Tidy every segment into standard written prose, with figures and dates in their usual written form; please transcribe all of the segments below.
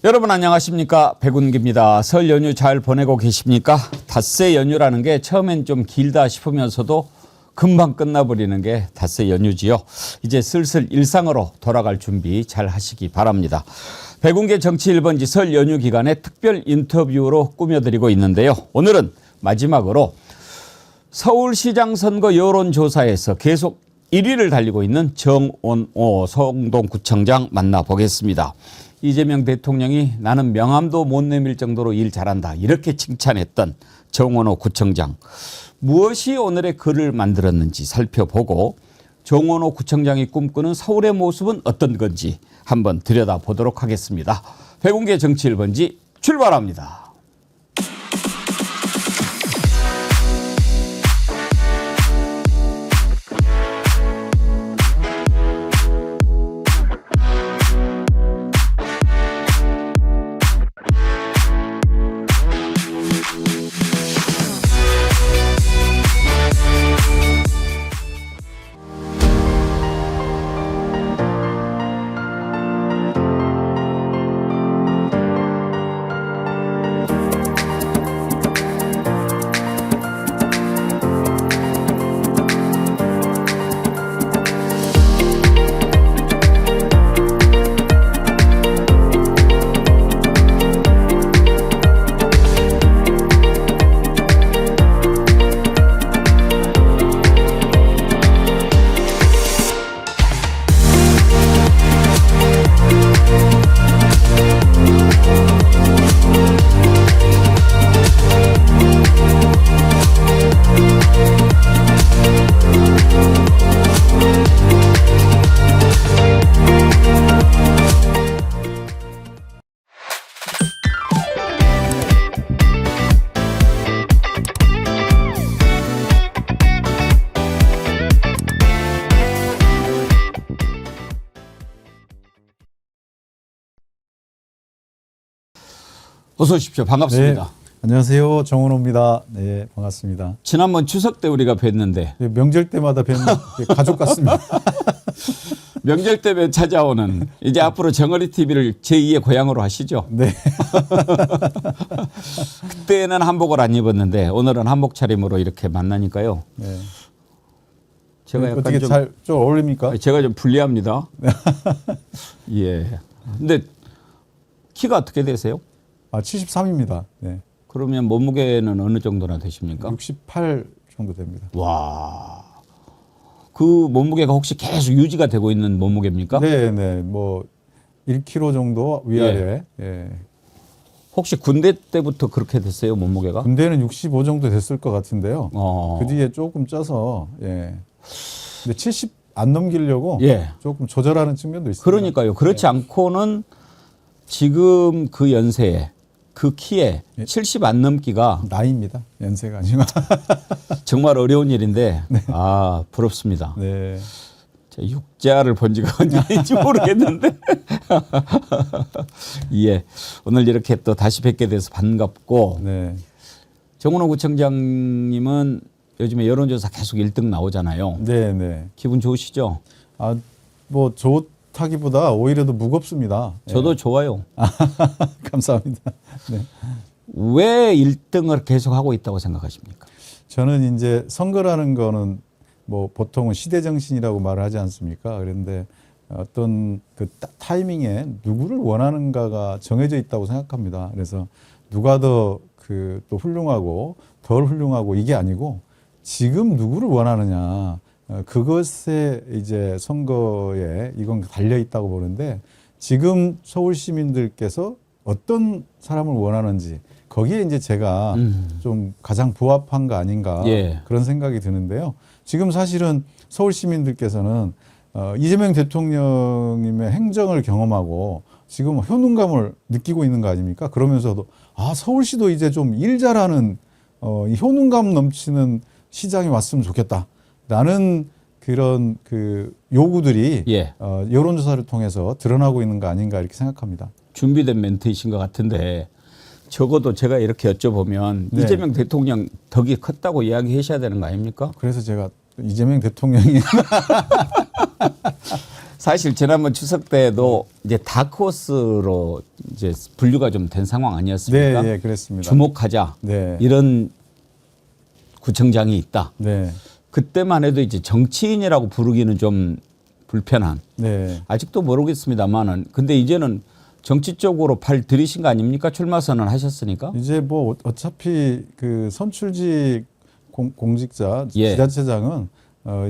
여러분 안녕하십니까? 백운기입니다. 설 연휴 잘 보내고 계십니까? 닷새 연휴라는 게 처음엔 좀 길다 싶으면서도 금방 끝나버리는 게 닷새 연휴지요. 이제 슬슬 일상으로 돌아갈 준비 잘 하시기 바랍니다. 백운계 정치 1번지 설 연휴 기간에 특별 인터뷰로 꾸며드리고 있는데요. 오늘은 마지막으로 서울시장 선거 여론조사에서 계속 1위를 달리고 있는 정원호 성동구청장 만나보겠습니다. 이재명 대통령이 나는 명함도 못 내밀 정도로 일 잘한다 이렇게 칭찬했던 정원호 구청장. 무엇이 오늘의 글을 만들었는지 살펴보고 정원호 구청장이 꿈꾸는 서울의 모습은 어떤 건지 한번 들여다보도록 하겠습니다. 백운계 정치 1번지 출발합니다. 어서 오십시오. 반갑습니다. 네, 안녕하세요. 정원호입니다. 네, 반갑습니다. 지난번 추석 때 우리가 뵀는데 네, 명절 때마다 뵙는 가족 같습니다. 명절 때면 찾아오는 이제 앞으로 정어리 TV를 제2의 고향으로 하시죠. 네. 그때는 한복을 안 입었는데 오늘은 한복 차림으로 이렇게 만나니까요. 네. 제가 약간 어떻게 좀 어울립니까? 제가 좀 불리합니다. 예. 근데 키가 어떻게 되세요? 73입니다. 네. 그러면 몸무게는 어느 정도나 되십니까? 68 정도 됩니다. 와. 그 몸무게가 혹시 계속 유지가 되고 있는 몸무게입니까? 네, 네. 뭐 1kg 정도 위아래. 예. 혹시 군대 때부터 그렇게 됐어요, 몸무게가? 군대는 65 정도 됐을 것 같은데요. 어. 그 뒤에 조금 쪄서 예. 근데 70 안 넘기려고 예. 조금 조절하는 측면도 있습니다. 그러니까요. 그렇지 않고는 지금 그 연세에 그 키에 70 안 넘기가 나이입니다. 연세가 아니고. 정말 어려운 일인데 아 부럽습니다. 네. 제가 육자를 본 지가 언제인지 모르겠는데 예 오늘 이렇게 또 다시 뵙게 돼서 반갑고 네. 정원호 구청장님은 요즘에 여론조사 계속 1등 나오잖아요. 네, 네. 기분 좋으시죠? 아, 뭐 좋다기보다 오히려 더 무겁습니다. 저도 예. 좋아요. 감사합니다. 네. 왜 1등을 계속 하고 있다고 생각하십니까? 저는 이제 선거라는 거는 뭐 보통은 시대 정신이라고 말을 하지 않습니까? 그런데 어떤 그 타이밍에 누구를 원하는가가 정해져 있다고 생각합니다. 그래서 누가 더 그 또 훌륭하고 덜 훌륭하고 이게 아니고 지금 누구를 원하느냐 그것에 이제 선거에 이건 달려 있다고 보는데 지금 서울 시민들께서 어떤 사람을 원하는지 거기에 이제 제가 좀 가장 부합한 거 아닌가 예. 그런 생각이 드는데요. 지금 사실은 서울 시민들께서는 이재명 대통령님의 행정을 경험하고 지금 효능감을 느끼고 있는 거 아닙니까? 그러면서도 서울시도 이제 좀 일 잘하는 이 효능감 넘치는 시장이 왔으면 좋겠다. 라는 그런 그 요구들이 예. 여론조사를 통해서 드러나고 있는 거 아닌가 이렇게 생각합니다. 준비된 멘트이신 것 같은데 적어도 제가 이렇게 여쭤보면 네. 이재명 대통령 덕이 컸다고 이야기하셔야 되는 거 아닙니까? 그래서 제가 이재명 대통령이 사실 지난번 추석 때도 이제 다크호스로 이제 분류가 좀 된 상황 아니었습니까? 네, 예, 그랬습니다. 주목하자. 네. 이런 구청장이 있다. 네. 그때만 해도 이제 정치인이라고 부르기는 좀 불편한. 네. 아직도 모르겠습니다만은 근데 이제는 정치 쪽으로 팔 들이신 거 아닙니까? 출마 선언하셨으니까. 이제 뭐 어차피 그 선출직 공직자 예. 지자체장은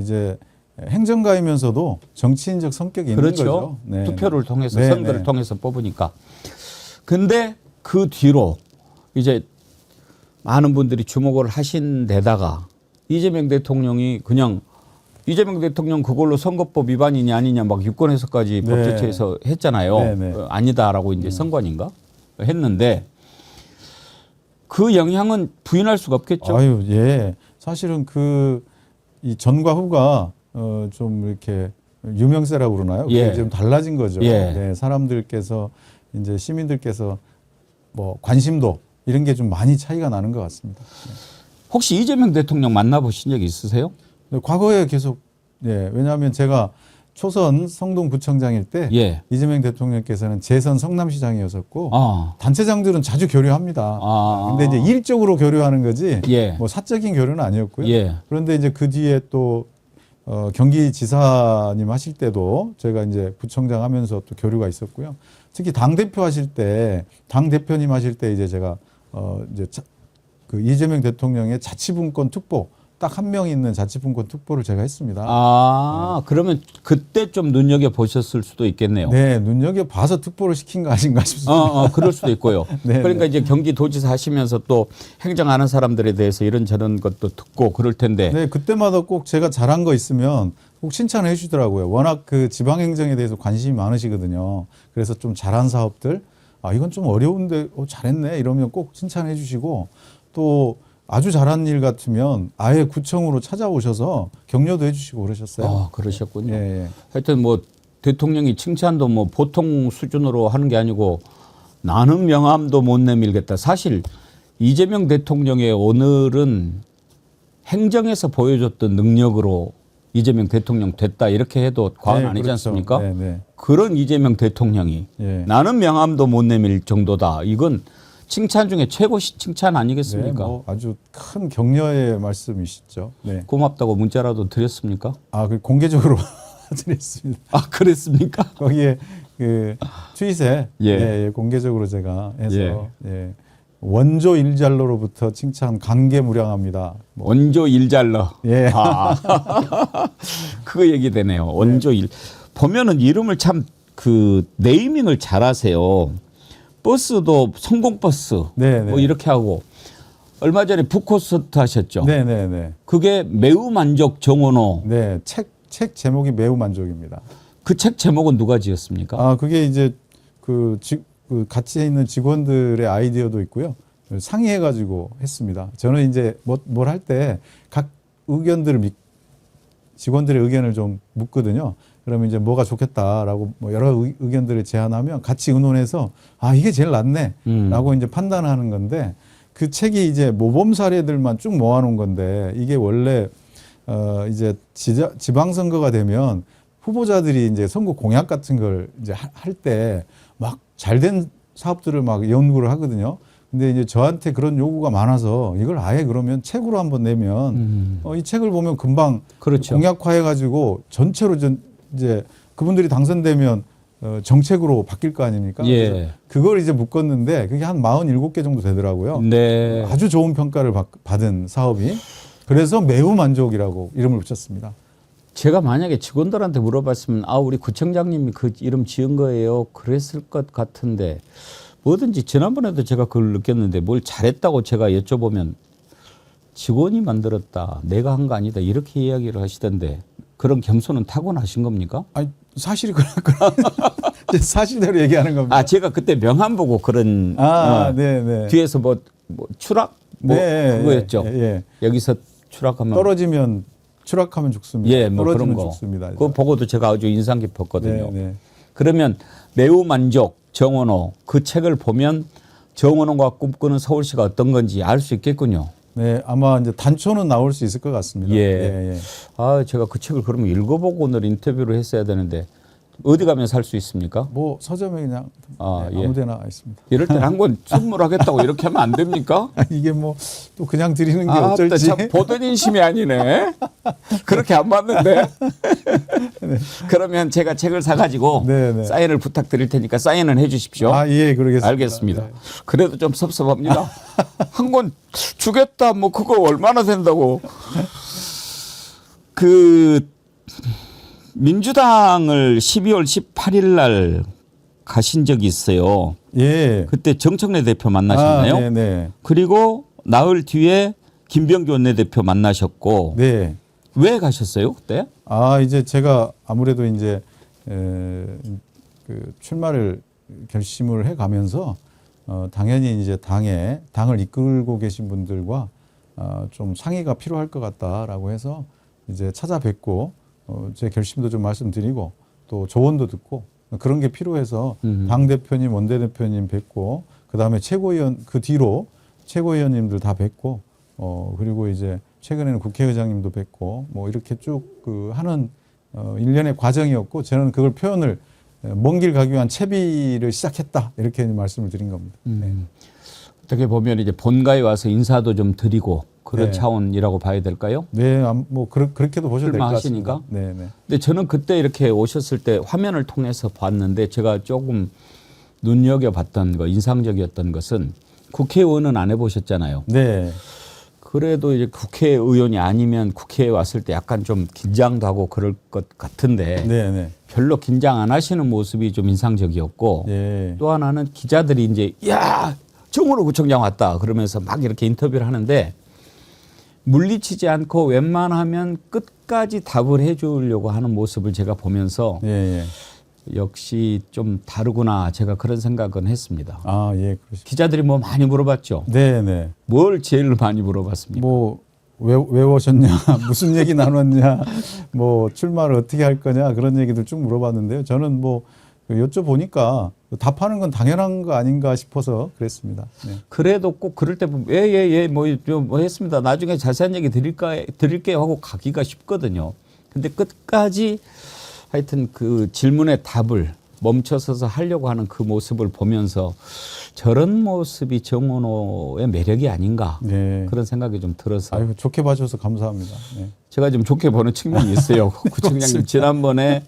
이제 행정가이면서도 정치인적 성격이 있는 그렇죠. 거죠. 네. 투표를 통해서 네, 선거를 네. 통해서 뽑으니까. 근데 그 뒤로 이제 많은 분들이 주목을 하신 데다가 이재명 대통령이 그냥 이재명 대통령 그걸로 선거법 위반이냐 아니냐 막 유권해서까지 네. 법제처에서 했잖아요. 네, 네. 아니다라고 이제 선관인가 했는데 그 영향은 부인할 수가 없겠죠. 아유, 예. 사실은 이 전과 후가 좀 이렇게 유명세라고 그러나요? 예. 그게 좀 달라진 거죠. 예. 네, 사람들께서 이제 시민들께서 뭐 관심도 이런 게 좀 많이 차이가 나는 것 같습니다. 혹시 이재명 대통령 만나보신 적 있으세요? 네, 과거에 계속 왜냐하면 제가 초선 성동구청장일 때 예. 이재명 대통령께서는 재선 성남시장이었었고 아. 단체장들은 자주 교류합니다. 아. 근데 이제 일적으로 교류하는 거지 예. 뭐 사적인 교류는 아니었고요. 예. 그런데 이제 그 뒤에 또 경기지사님 하실 때도 제가 이제 구청장 하면서 또 교류가 있었고요. 특히 당대표 하실 때, 당대표님 하실 때 이제 제가 이제 그 이재명 대통령의 자치분권 특보 딱 한 명 있는 자치분권 특보를 제가 했습니다. 아, 그러면 그때 좀 눈여겨 보셨을 수도 있겠네요. 네, 눈여겨 봐서 특보를 시킨 거 아닌가 싶습니다. 그럴 수도 있고요. 네, 그러니까 이제 경기도지사 하시면서 또 행정하는 사람들에 대해서 이런저런 것도 듣고 그럴 텐데. 네, 그때마다 꼭 제가 잘한 거 있으면 꼭 칭찬해 주시더라고요. 워낙 그 지방행정에 대해서 관심이 많으시거든요. 그래서 좀 잘한 사업들, 이건 좀 어려운데 잘했네 이러면 꼭 칭찬해 주시고 또 아주 잘한 일 같으면 아예 구청으로 찾아오셔서 격려도 해주시고 그러셨어요. 그러셨군요. 예. 하여튼 뭐 대통령이 칭찬도 뭐 보통 수준으로 하는 게 아니고 나는 명함도 못 내밀겠다. 사실 이재명 대통령의 오늘은 행정에서 보여줬던 능력으로 이재명 대통령 됐다 이렇게 해도 과언 네, 아니지 그렇죠. 않습니까? 네, 네. 그런 이재명 대통령이 예. 나는 명함도 못 내밀 정도다. 이건 칭찬 중에 최고 칭찬 아니겠습니까? 네, 뭐 아주 큰 격려의 말씀이시죠. 네. 고맙다고 문자라도 드렸습니까? 그 공개적으로 드렸습니다. 그랬습니까? 거기에 그 트윗에 예. 공개적으로 제가 해서 원조 일잘러로부터 칭찬 강개무량합니다. 원조 일잘러. 예. 그거 얘기되네요. 원조 일. 보면은 이름을 참 그 네이밍을 잘하세요. 버스도 성공버스. 네, 뭐 네. 이렇게 하고 얼마 전에 북콘서트 하셨죠. 네네네. 그게 매우 만족 정원호. 네, 책 제목이 매우 만족입니다. 그 책 제목은 누가 지었습니까? 그게 이제 그 같이 있는 직원들의 아이디어도 있고요. 상의해가지고 했습니다. 저는 이제 뭘 할 때 각 직원들의 의견을 좀 묻거든요. 그러면 이제 뭐가 좋겠다라고 뭐 여러 의견들을 제안하면 같이 의논해서 이게 제일 낫네라고 이제 판단하는 건데 그 책이 이제 모범 사례들만 쭉 모아놓은 건데 이게 원래 이제 지방선거가 되면 후보자들이 이제 선거 공약 같은 걸 이제 할 때 막 잘된 사업들을 막 연구를 하거든요. 근데 이제 저한테 그런 요구가 많아서 이걸 아예 그러면 책으로 한번 내면 이 책을 보면 금방 그렇죠. 공약화해가지고 전체로 이제 그분들이 당선되면 정책으로 바뀔 거 아닙니까? 예. 그래서 그걸 이제 묶었는데 그게 한 47개 정도 되더라고요. 네. 아주 좋은 평가를 받은 사업이. 그래서 매우 만족이라고 이름을 붙였습니다. 제가 만약에 직원들한테 물어봤으면 우리 구청장님이 그 이름 지은 거예요. 그랬을 것 같은데 뭐든지 지난번에도 제가 그걸 느꼈는데 뭘 잘했다고 제가 여쭤보면 직원이 만들었다. 내가 한 거 아니다. 이렇게 이야기를 하시던데 그런 겸손은 타고나신 겁니까? 사실이 그런 사실대로 얘기하는 겁니다. 제가 그때 명함 보고 그런 네네. 뒤에서 뭐 추락 그거였죠. 예. 여기서 추락하면 떨어지면 추락하면 죽습니다. 뭐 떨어지면 그런 거. 죽습니다. 그거 보고도 제가 아주 인상 깊었거든요. 네. 그러면 매우 만족 정원호 그 책을 보면 정원호가 꿈꾸는 서울시가 어떤 건지 알 수 있겠군요. 네, 아마 이제 단초는 나올 수 있을 것 같습니다. 예. 제가 그 책을 그러면 읽어보고 오늘 인터뷰를 했어야 되는데 어디 가면 살 수 있습니까? 뭐 서점에 그냥 아, 네, 예. 아무데나 있습니다. 이럴 땐 한 권 선물하겠다고 이렇게 하면 안 됩니까? 이게 뭐 또 그냥 드리는 게 아, 어쩔지. 참 보던 인심이 아니네. 그렇게 안 맞는데. 그러면 제가 책을 사가지고 네, 네. 사인을 부탁드릴 테니까 사인을 해주십시오. 아, 예, 그러겠습니다. 알겠습니다. 네. 그래도 좀 섭섭합니다. 한 권 주겠다. 뭐 그거 얼마나 된다고. 그 민주당을 12월 18일 날 가신 적이 있어요. 예. 그때 정청래 대표 만나셨나요? 아, 네, 네. 그리고 나흘 뒤에 김병기 원내대표 만나셨고 네. 왜 가셨어요 그때? 아, 이제 제가 아무래도 이제 그 출마를 결심을 해 가면서 당연히 이제 당을 이끌고 계신 분들과 좀 상의가 필요할 것 같다라고 해서 이제 찾아뵙고 제 결심도 좀 말씀드리고 또 조언도 듣고 그런 게 필요해서 당 대표님, 원내 대표님 뵙고 그다음에 최고위원 그 뒤로 최고위원님들 다 뵙고 그리고 이제 최근에는 국회의장님도 뵙고 뭐 이렇게 쭉 그 하는 일련의 과정이었고 저는 그걸 표현을 먼 길 가기 위한 채비를 시작했다 이렇게 말씀을 드린 겁니다. 네. 어떻게 보면 이제 본가에 와서 인사도 좀 드리고 그런 네. 차원이라고 봐야 될까요? 네, 뭐 그렇게도 보셔도 될 것 같습니다. 출마하시니까? 네, 네. 근데 저는 그때 이렇게 오셨을 때 화면을 통해서 봤는데 제가 조금 눈여겨봤던 거 인상적이었던 것은 국회의원은 안 해보셨잖아요. 네. 그래도 이제 국회의원이 아니면 국회에 왔을 때 약간 좀 긴장도 하고 그럴 것 같은데 네, 네. 별로 긴장 안 하시는 모습이 좀 인상적이었고 예. 또 하나는 기자들이 이제 야 정은호 구청장 왔다 그러면서 막 이렇게 인터뷰를 하는데 물리치지 않고 웬만하면 끝까지 답을 해주려고 하는 모습을 제가 보면서 예, 예. 역시 좀 다르구나 제가 그런 생각은 했습니다. 아, 예, 그러시. 기자들이 뭐 많이 물어봤죠. 네, 네. 뭘 제일 많이 물어봤습니까? 뭐 왜 오셨냐, 무슨 얘기 나눴냐, 뭐 출마를 어떻게 할 거냐 그런 얘기들 쭉 물어봤는데요. 저는 뭐 여쭤보니까 답하는 건 당연한 거 아닌가 싶어서 그랬습니다. 네. 그래도 꼭 그럴 때 보면 예예예 뭐 했습니다. 나중에 자세한 얘기 드릴게요 하고 가기가 쉽거든요. 근데 끝까지 하여튼 그 질문의 답을 멈춰서서 하려고 하는 그 모습을 보면서 저런 모습이 정원호의 매력이 아닌가 네. 그런 생각이 좀 들어서 아유, 좋게 봐주셔서 감사합니다. 네. 제가 좀 좋게 보는 측면이 있어요. 구청장님 지난번에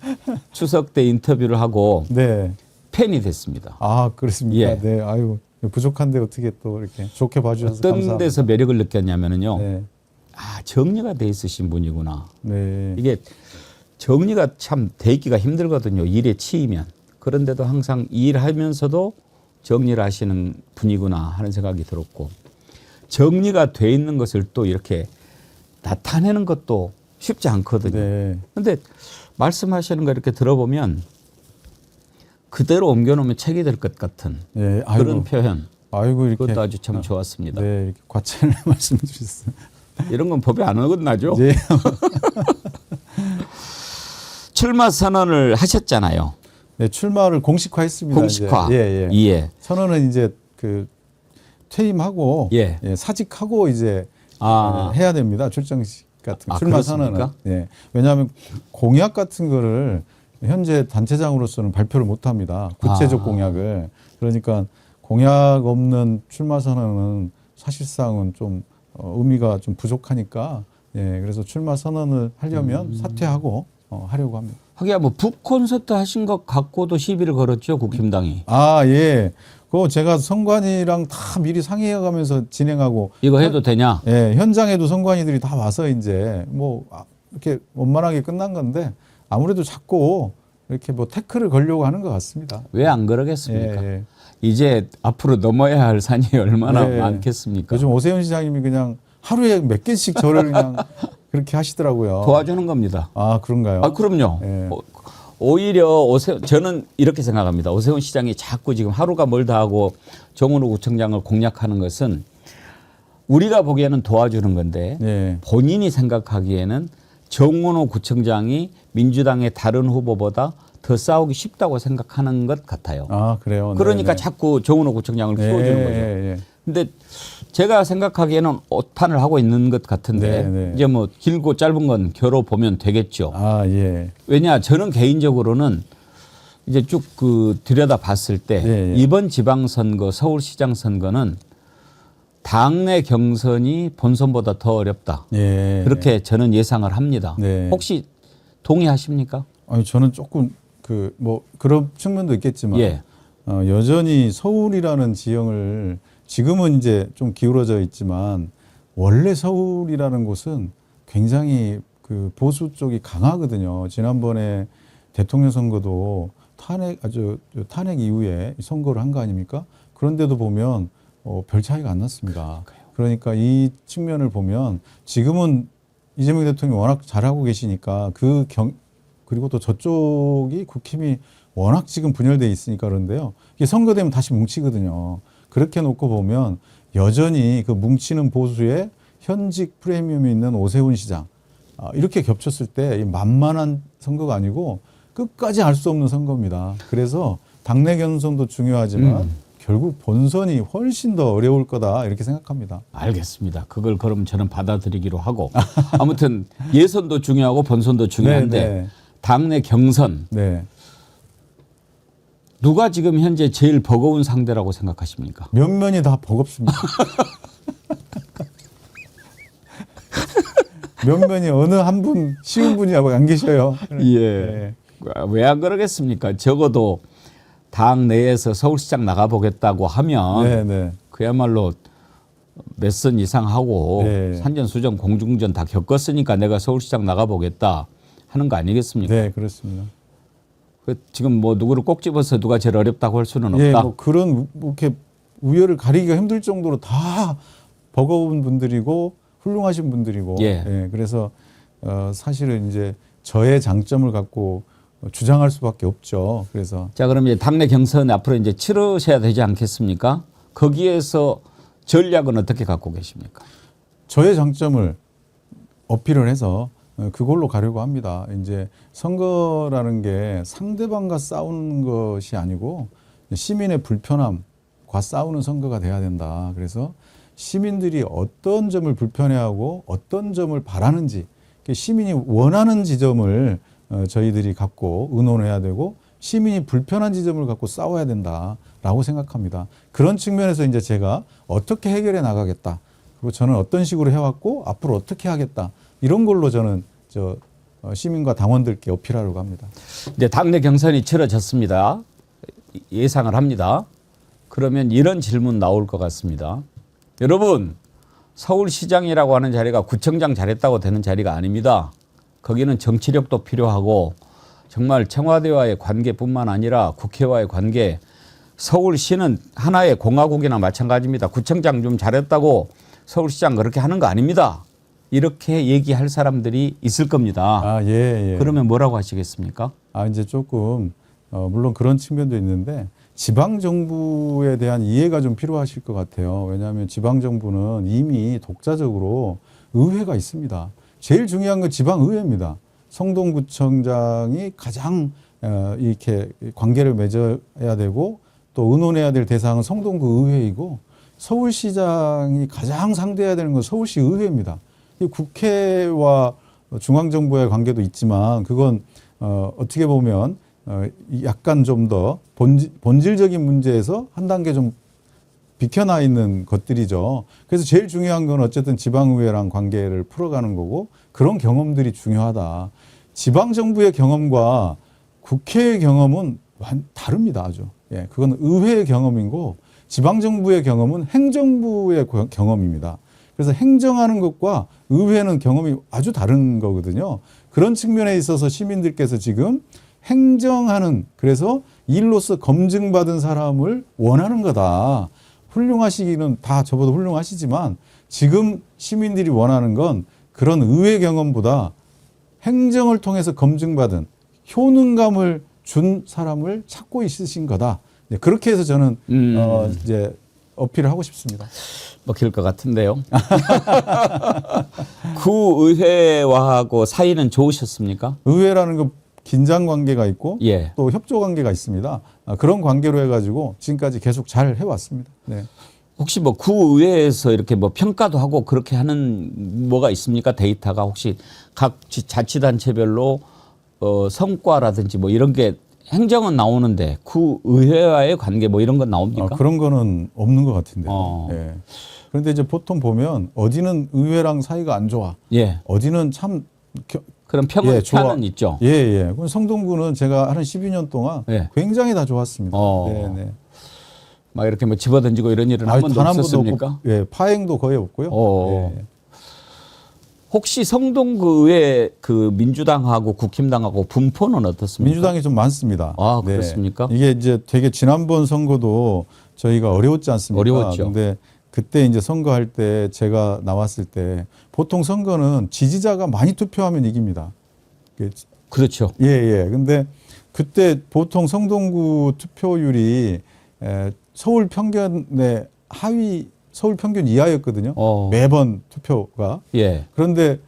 추석 때 인터뷰를 하고 네. 팬이 됐습니다. 아, 그렇습니까? 예. 네. 아유, 부족한데 어떻게 또 이렇게 좋게 봐주셔서 어떤 감사합니다. 데서 매력을 느꼈냐면요. 네. 아 정리가 돼 있으신 분이구나. 네. 이게 정리가 참 되기가 힘들거든요. 일에 치이면. 그런데도 항상 일하면서도 정리를 하시는 분이구나 하는 생각이 들었고 정리가 돼 있는 것을 또 이렇게 나타내는 것도 쉽지 않거든요. 네. 그런데 말씀하시는 거 이렇게 들어보면 그대로 옮겨놓으면 책이 될 것 같은 네. 그런 표현. 아이고 이렇게 그것도 아주 참 좋았습니다. 네, 이렇게 과찬을 말씀해 주셨어요. 이런 건 법에 안 어긋나죠. 네. 출마 선언을 하셨잖아요. 네, 출마를 공식화했습니다. 공식화. 이제. 예, 예. 예. 선언은 이제 그 퇴임하고 예. 예, 사직하고 이제 아. 해야 됩니다. 출정식 같은 아, 출마 그렇습니까? 선언은. 예. 왜냐하면 공약 같은 거를 현재 단체장으로서는 발표를 못 합니다. 구체적 아. 공약을. 그러니까 공약 없는 출마 선언은 사실상은 좀 의미가 좀 부족하니까 예, 그래서 출마 선언을 하려면 사퇴하고 하려고 합니다. 하기야 뭐 북콘서트 하신 것 갖고도 시비를 걸었죠 국힘당이. 아, 예. 그거 제가 선관위랑 다 미리 상의해가면서 진행하고. 이거 해도 되냐? 예, 현장에도 선관위들이 다 와서 이제 뭐 이렇게 원만하게 끝난 건데 아무래도 자꾸 이렇게 뭐 태클을 걸려고 하는 것 같습니다. 왜 안 그러겠습니까? 예, 예. 이제 앞으로 넘어야 할 산이 얼마나 예. 많겠습니까? 요즘 오세훈 시장님이 그냥 하루에 몇 개씩 저를 그냥 그렇게 하시더라고요. 도와주는 겁니다. 아, 그런가요? 아 그럼요. 예. 오히려 저는 이렇게 생각합니다. 오세훈 시장이 자꾸 지금 하루가 멀다 하고 정은호 구청장을 공략하는 것은 우리가 보기에는 도와주는 건데 예. 본인이 생각하기에는 정은호 구청장이 민주당의 다른 후보보다 더 싸우기 쉽다고 생각하는 것 같아요. 아, 그래요. 네, 그러니까 네. 자꾸 정은호 구청장을 키워주는 거죠. 예. 근데 제가 생각하기에는 오판을 하고 있는 것 같은데 네, 네. 이제 뭐 길고 짧은 건 겨뤄 보면 되겠죠. 아, 예. 왜냐 저는 개인적으로는 이제 쭉 그 들여다 봤을 때 예, 예. 이번 지방선거, 서울시장 선거는 당내 경선이 본선보다 더 어렵다. 예. 그렇게 저는 예상을 합니다. 네. 혹시 동의하십니까? 아니 저는 조금 그 뭐 그런 측면도 있겠지만 예. 여전히 서울이라는 지형을 지금은 이제 좀 기울어져 있지만 원래 서울이라는 곳은 굉장히 그 보수 쪽이 강하거든요. 지난번에 대통령 선거도 탄핵 이후에 선거를 한 거 아닙니까? 그런데도 보면 별 차이가 안 났습니다. 그러니까 이 측면을 보면 지금은 이재명 대통령이 워낙 잘하고 계시니까 그리고 또 저쪽이 국힘이 워낙 지금 분열돼 있으니까 그런데요. 이게 선거되면 다시 뭉치거든요. 그렇게 놓고 보면 여전히 그 뭉치는 보수의 현직 프리미엄이 있는 오세훈 시장 이렇게 겹쳤을 때 만만한 선거가 아니고 끝까지 알 수 없는 선거입니다. 그래서 당내 경선도 중요하지만 결국 본선이 훨씬 더 어려울 거다 이렇게 생각합니다. 알겠습니다. 그걸 그럼 저는 받아들이기로 하고 아무튼 예선도 중요하고 본선도 중요한데 네, 네. 당내 경선 네. 누가 지금 현재 제일 버거운 상대라고 생각하십니까? 면면이 다 버겁습니다. 면면이 어느 한 분 쉬운 분이 안 계셔요. 예. 왜 안 그러겠습니까? 적어도 당 내에서 서울시장 나가보겠다고 하면 네, 네. 그야말로 몇 선 이상 하고 네. 산전수전 공중전 다 겪었으니까 내가 서울시장 나가보겠다 하는 거 아니겠습니까? 네, 그렇습니다. 지금 뭐 누구를 꼭 집어서 누가 제일 어렵다고 할 수는 없다. 예, 뭐 그런 뭐 이렇게 우열을 가리기가 힘들 정도로 다 버거운 분들이고 훌륭하신 분들이고. 예. 그래서 사실은 이제 저의 장점을 갖고 주장할 수밖에 없죠. 그래서 자, 그럼 이제 당내 경선 앞으로 이제 치르셔야 되지 않겠습니까? 거기에서 전략은 어떻게 갖고 계십니까? 저의 장점을 어필을 해서 그걸로 가려고 합니다. 이제 선거라는 게 상대방과 싸우는 것이 아니고 시민의 불편함과 싸우는 선거가 돼야 된다. 그래서 시민들이 어떤 점을 불편해하고 어떤 점을 바라는지 시민이 원하는 지점을 저희들이 갖고 의논해야 되고 시민이 불편한 지점을 갖고 싸워야 된다라고 생각합니다. 그런 측면에서 이제 제가 어떻게 해결해 나가겠다. 그리고 저는 어떤 식으로 해왔고 앞으로 어떻게 하겠다. 이런 걸로 저는 시민과 당원들께 어필하려고 합니다. 이제 당내 경선이 치러졌습니다. 예상을 합니다. 그러면 이런 질문 나올 것 같습니다. 여러분, 서울시장이라고 하는 자리가 구청장 잘했다고 되는 자리가 아닙니다. 거기는 정치력도 필요하고 정말 청와대와의 관계뿐만 아니라 국회와의 관계, 서울시는 하나의 공화국이나 마찬가지입니다. 구청장 좀 잘했다고 서울시장 그렇게 하는 거 아닙니다. 이렇게 얘기할 사람들이 있을 겁니다. 예. 그러면 뭐라고 하시겠습니까? 이제 조금 물론 그런 측면도 있는데 지방 정부에 대한 이해가 좀 필요하실 것 같아요. 왜냐하면 지방 정부는 이미 독자적으로 의회가 있습니다. 제일 중요한 건 지방 의회입니다. 성동구청장이 가장 이렇게 관계를 맺어야 되고 또 의논해야 될 대상은 성동구 의회이고 서울시장이 가장 상대해야 되는 건 서울시 의회입니다. 국회와 중앙정부의 관계도 있지만 그건 어떻게 보면 약간 좀 더 본질적인 문제에서 한 단계 좀 비켜나 있는 것들이죠. 그래서 제일 중요한 건 어쨌든 지방의회랑 관계를 풀어가는 거고 그런 경험들이 중요하다. 지방정부의 경험과 국회의 경험은 다릅니다. 아주. 예, 그건 의회의 경험이고 지방정부의 경험은 행정부의 경험입니다. 그래서 행정하는 것과 의회는 경험이 아주 다른 거거든요. 그런 측면에 있어서 시민들께서 지금 행정하는 그래서 일로서 검증받은 사람을 원하는 거다. 훌륭하시기는 다 저보다 훌륭하시지만 지금 시민들이 원하는 건 그런 의회 경험보다 행정을 통해서 검증받은 효능감을 준 사람을 찾고 있으신 거다. 그렇게 해서 저는 이제 어필을 하고 싶습니다. 먹힐 것 같은데요. 구의회와하고 사이는 좋으셨습니까? 의회라는 거 긴장 관계가 있고 예. 또 협조 관계가 있습니다. 그런 관계로 해가지고 지금까지 계속 잘 해왔습니다. 네. 혹시 뭐 구의회에서 이렇게 뭐 평가도 하고 그렇게 하는 뭐가 있습니까? 데이터가 혹시 각 자치단체별로 성과라든지 뭐 이런 게 행정은 나오는데 구 의회와의 관계 뭐 이런 건 나옵니까? 그런 거는 없는 것 같은데요. 어. 예. 그런데 이제 보통 보면 어디는 의회랑 사이가 안 좋아. 예. 어디는 참 그런 평은 예, 좋아. 편은 있죠. 예, 예. 그럼 성동구는 제가 한 12년 동안 예. 굉장히 다 좋았습니다. 어. 네, 네. 막 이렇게 뭐 집어던지고 이런 일은 한 번도 단 한 번도 없었습니까? 없고, 예, 파행도 거의 없고요. 어. 예. 혹시 성동구의 그 민주당하고 국힘당하고 분포는 어떻습니까? 민주당이 좀 많습니다. 아, 그렇습니까? 이게 이제 되게 지난번 선거도 저희가 어려웠지 않습니까? 어려웠죠. 근데 그때 이제 선거할 때 제가 나왔을 때 보통 선거는 지지자가 많이 투표하면 이깁니다. 그렇죠. 예, 예. 근데 그때 보통 성동구 투표율이 서울 평균의 하위, 서울 평균 이하였거든요. 매번 투표가. 예. 그런데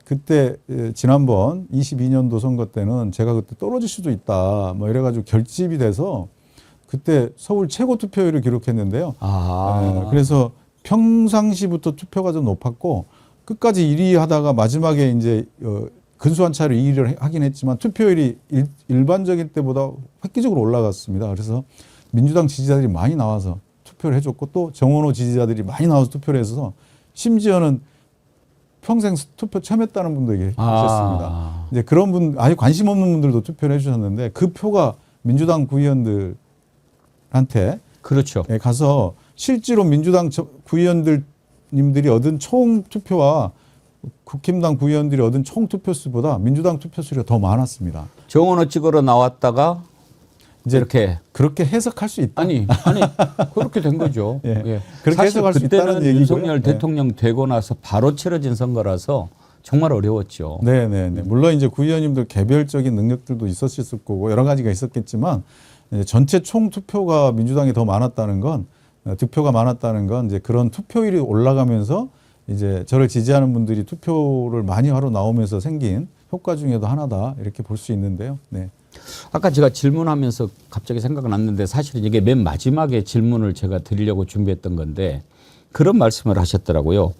그때 지난번 22년도 선거 때는 제가 그때 떨어질 수도 있다. 뭐 이래가지고 결집이 돼서 그때 서울 최고 투표율을 기록했는데요. 그래서 평상시부터 투표가 좀 높았고 끝까지 1위 하다가 마지막에 이제 근소한 차이로 2위를 하긴 했지만 투표율이 일반적인 때보다 획기적으로 올라갔습니다. 그래서 민주당 지지자들이 많이 나와서 투표를 해줬고 또 정원호 지지자들이 많이 나와서 투표를 해서 심지어는 평생 투표 참했다는 분도 계셨습니다. 이제 그런 분, 아예 관심 없는 분들도 투표를 해주셨는데 그 표가 민주당 구의원들한테 그렇죠. 가서 실제로 민주당 구의원님들이 얻은 총 투표와 국힘당 구의원들이 얻은 총 투표수보다 민주당 투표수가 더 많았습니다. 정원호 찍으러 나왔다가 이제 이렇게 그렇게 해석할 수 있다. 아니 그렇게 된 거죠. 예. 예. 그렇게 사실 해석할 수 있다는 그때는 얘기고요. 윤석열 예. 대통령 되고 나서 바로 치러진 선거라서 정말 어려웠죠. 네네네. 물론 이제 구의원님들 개별적인 능력들도 있었을 거고 여러 가지가 있었겠지만 전체 총 투표가 민주당이 더 많았다는 건 득표가 많았다는 건 이제 그런 투표율이 올라가면서 이제 저를 지지하는 분들이 투표를 많이 하러 나오면서 생긴 효과 중에도 하나다 이렇게 볼 수 있는데요. 네. 아까 제가 질문하면서 갑자기 생각났는데 사실은 이게 맨 마지막에 질문을 제가 드리려고 준비했던 건데 그런 말씀을 하셨더라고요.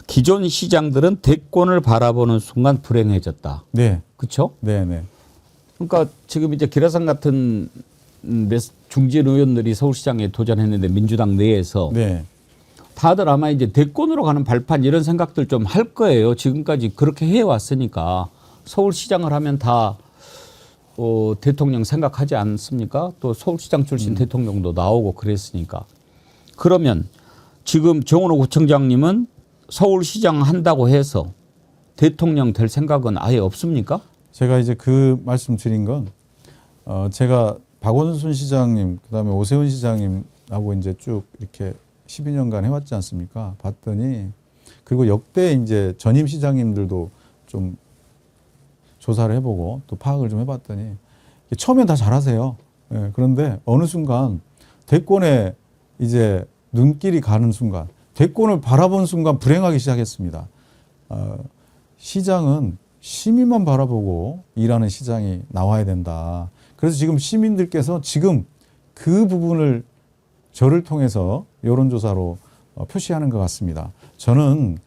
기존 시장들은 대권을 바라보는 순간 불행해졌다. 네. 그렇죠? 네네. 그러니까 지금 이제 기라상 같은 중진 의원들이 서울시장에 도전했는데 민주당 내에서 네. 다들 아마 이제 대권으로 가는 발판 이런 생각들 좀 할 거예요. 지금까지 그렇게 해왔으니까 서울시장을 하면 다 대통령 생각하지 않습니까? 또 서울시장 출신 대통령도 나오고 그랬으니까. 그러면 지금 정원호 구청장님은 서울시장 한다고 해서 대통령 될 생각은 아예 없습니까? 제가 이제 그 말씀 드린 건 제가 박원순 시장님 그다음에 오세훈 시장님하고 이제 쭉 이렇게 12년간 해왔지 않습니까? 봤더니 그리고 역대 이제 전임 시장님들도 좀 조사를 해보고 또 파악을 좀 해봤더니 처음엔 다 잘하세요. 예, 그런데 어느 순간 대권에 이제 눈길이 가는 순간 대권을 바라본 순간 불행하기 시작했습니다. 시장은 시민만 바라보고 일하는 시장이 나와야 된다. 그래서 지금 시민들께서 지금 그 부분을 저를 통해서 여론조사로 표시하는 것 같습니다. 저는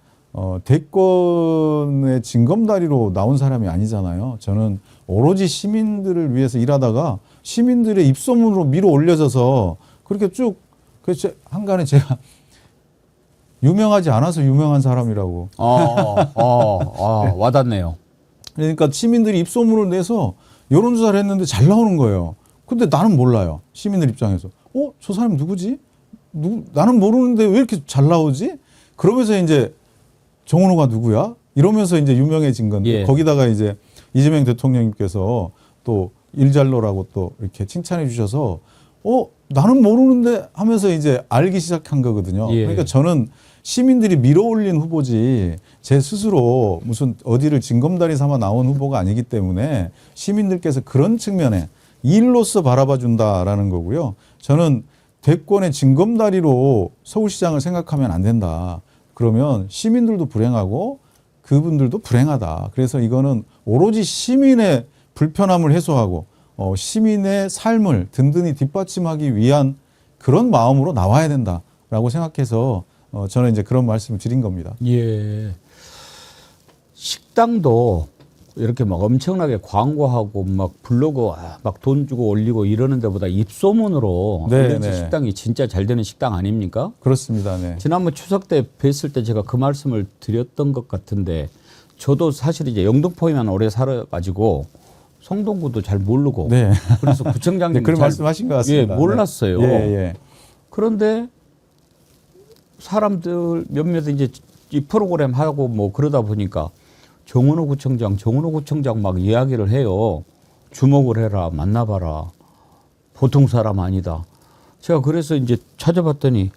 대권의 징검다리로 나온 사람이 아니잖아요. 저는 오로지 시민들을 위해서 일하다가 시민들의 입소문으로 밀어 올려져서 그렇게 쭉 그래서 한간에 제가 유명하지 않아서 유명한 사람이라고. 와닿네요. 그러니까 시민들이 입소문을 내서 여론조사를 했는데 잘 나오는 거예요. 근데 나는 몰라요. 시민들 입장에서. 저 사람 누구지? 나는 모르는데 왜 이렇게 잘 나오지? 그러면서 이제 정원호가 누구야? 이러면서 이제 유명해진 건데 예. 거기다가 이제 이재명 대통령님께서 또 일잘로라고 또 이렇게 칭찬해 주셔서 나는 모르는데 하면서 이제 알기 시작한 거거든요. 예. 그러니까 저는 시민들이 밀어올린 후보지 제 스스로 무슨 어디를 징검다리 삼아 나온 후보가 아니기 때문에 시민들께서 그런 측면에 일로서 바라봐 준다라는 거고요. 저는 대권의 징검다리로 서울시장을 생각하면 안 된다. 그러면 시민들도 불행하고 그분들도 불행하다. 그래서 이거는 오로지 시민의 불편함을 해소하고 시민의 삶을 든든히 뒷받침하기 위한 그런 마음으로 나와야 된다라고 생각해서 저는 이제 그런 말씀을 드린 겁니다. 예. 식당도 이렇게 막 엄청나게 광고하고 막 블로그 막 돈 주고 올리고 이러는 데보다 입소문으로 네, 알려진 네. 식당이 진짜 잘 되는 식당 아닙니까? 그렇습니다. 네. 지난번 추석 때 뵀을 때 제가 그 말씀을 드렸던 것 같은데 저도 사실 이제 영등포에만 오래 살아가지고 성동구도 잘 모르고 네. 그래서 구청장님 네, 그런 말씀하신 것 같습니다. 예, 몰랐어요. 네. 예, 예. 그런데 사람들 몇몇 이제 이 프로그램 하고 뭐 그러다 보니까 정은호 구청장 막 이야기를 해요. 주목을 해라, 만나봐라. 보통 사람 아니다. 제가 그래서 이제 찾아봤더니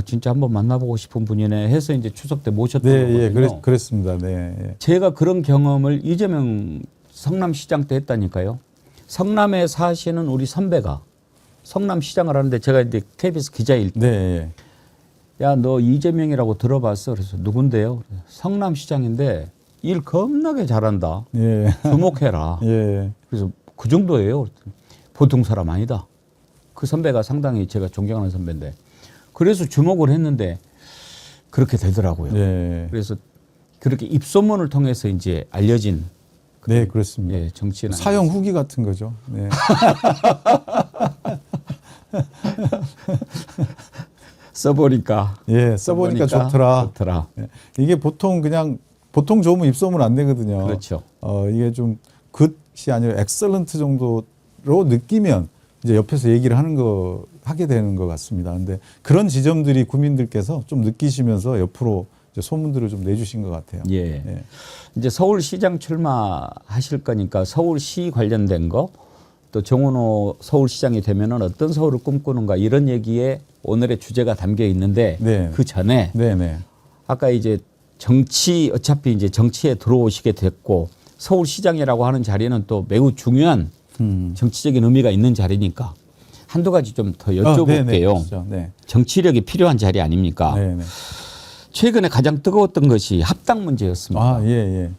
진짜 한번 만나보고 싶은 분이네 해서 이제 추석 때 모셨던 네, 거거든요. 그랬습니다. 네. 예. 제가 그런 경험을 이재명 성남시장 때 했다니까요. 성남에 사시는 우리 선배가 성남시장을 하는데 제가 이제 KBS 기자일 때 네. 야, 너 이재명이라고 들어봤어? 그래서 누군데요? 성남시장인데 일 겁나게 잘한다. 예. 주목해라. 예. 그래서 그 정도예요. 보통 사람 아니다. 그 선배가 상당히 제가 존경하는 선배인데 그래서 주목을 했는데 그렇게 되더라고요. 예. 그래서 그렇게 입소문을 통해서 이제 알려진 네, 그렇습니다. 예, 정치인 사형 후기 같은 거죠. 네. 써보니까 예, 써보니까 좋더라. 예. 이게 보통 좋으면 입소문 안 되거든요. 그렇죠. 이게 좀 굿이 아니라 엑설런트 정도로 느끼면 이제 옆에서 얘기를 하게 되는 것 같습니다. 근데 그런 지점들이 구민들께서 좀 느끼시면서 옆으로 이제 소문들을 좀 내주신 것 같아요. 예. 예. 이제 서울시장 출마하실 거니까 서울시 관련된 거 또 정은호 서울시장이 되면은 어떤 서울을 꿈꾸는가 이런 얘기에 오늘의 주제가 담겨 있는데 네. 그 전에 네네. 아까 이제 어차피 이제 정치에 들어오시게 됐고 서울시장이라고 하는 자리는 또 매우 중요한 정치적인 의미가 있는 자리니까 한두 가지 좀 더 여쭤볼게요. 네네, 그렇죠. 네. 정치력이 필요한 자리 아닙니까? 네네. 최근에 가장 뜨거웠던 것이 합당 문제였습니다. 예, 예.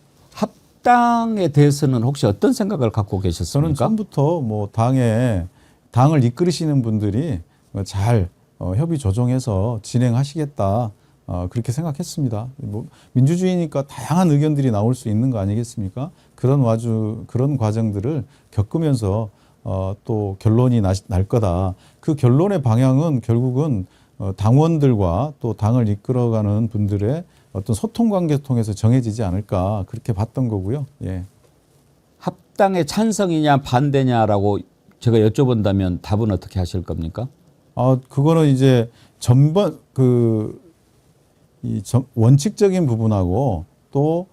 합당에 대해서는 혹시 어떤 생각을 갖고 계셨습니까? 저는 처음부터 뭐 당을 이끌으시는 분들이 잘 협의 조정해서 진행하시겠다 그렇게 생각했습니다. 뭐 민주주의니까 다양한 의견들이 나올 수 있는 거 아니겠습니까? 그런 과정들을 겪으면서 또 결론이 날 거다. 그 결론의 방향은 결국은 당원들과 또 당을 이끌어가는 분들의 어떤 소통 관계 통해서 정해지지 않을까 그렇게 봤던 거고요. 예. 합당에 찬성이냐 반대냐라고 제가 여쭤본다면 답은 어떻게 하실 겁니까? 그거는 이제 원칙적인 부분하고 또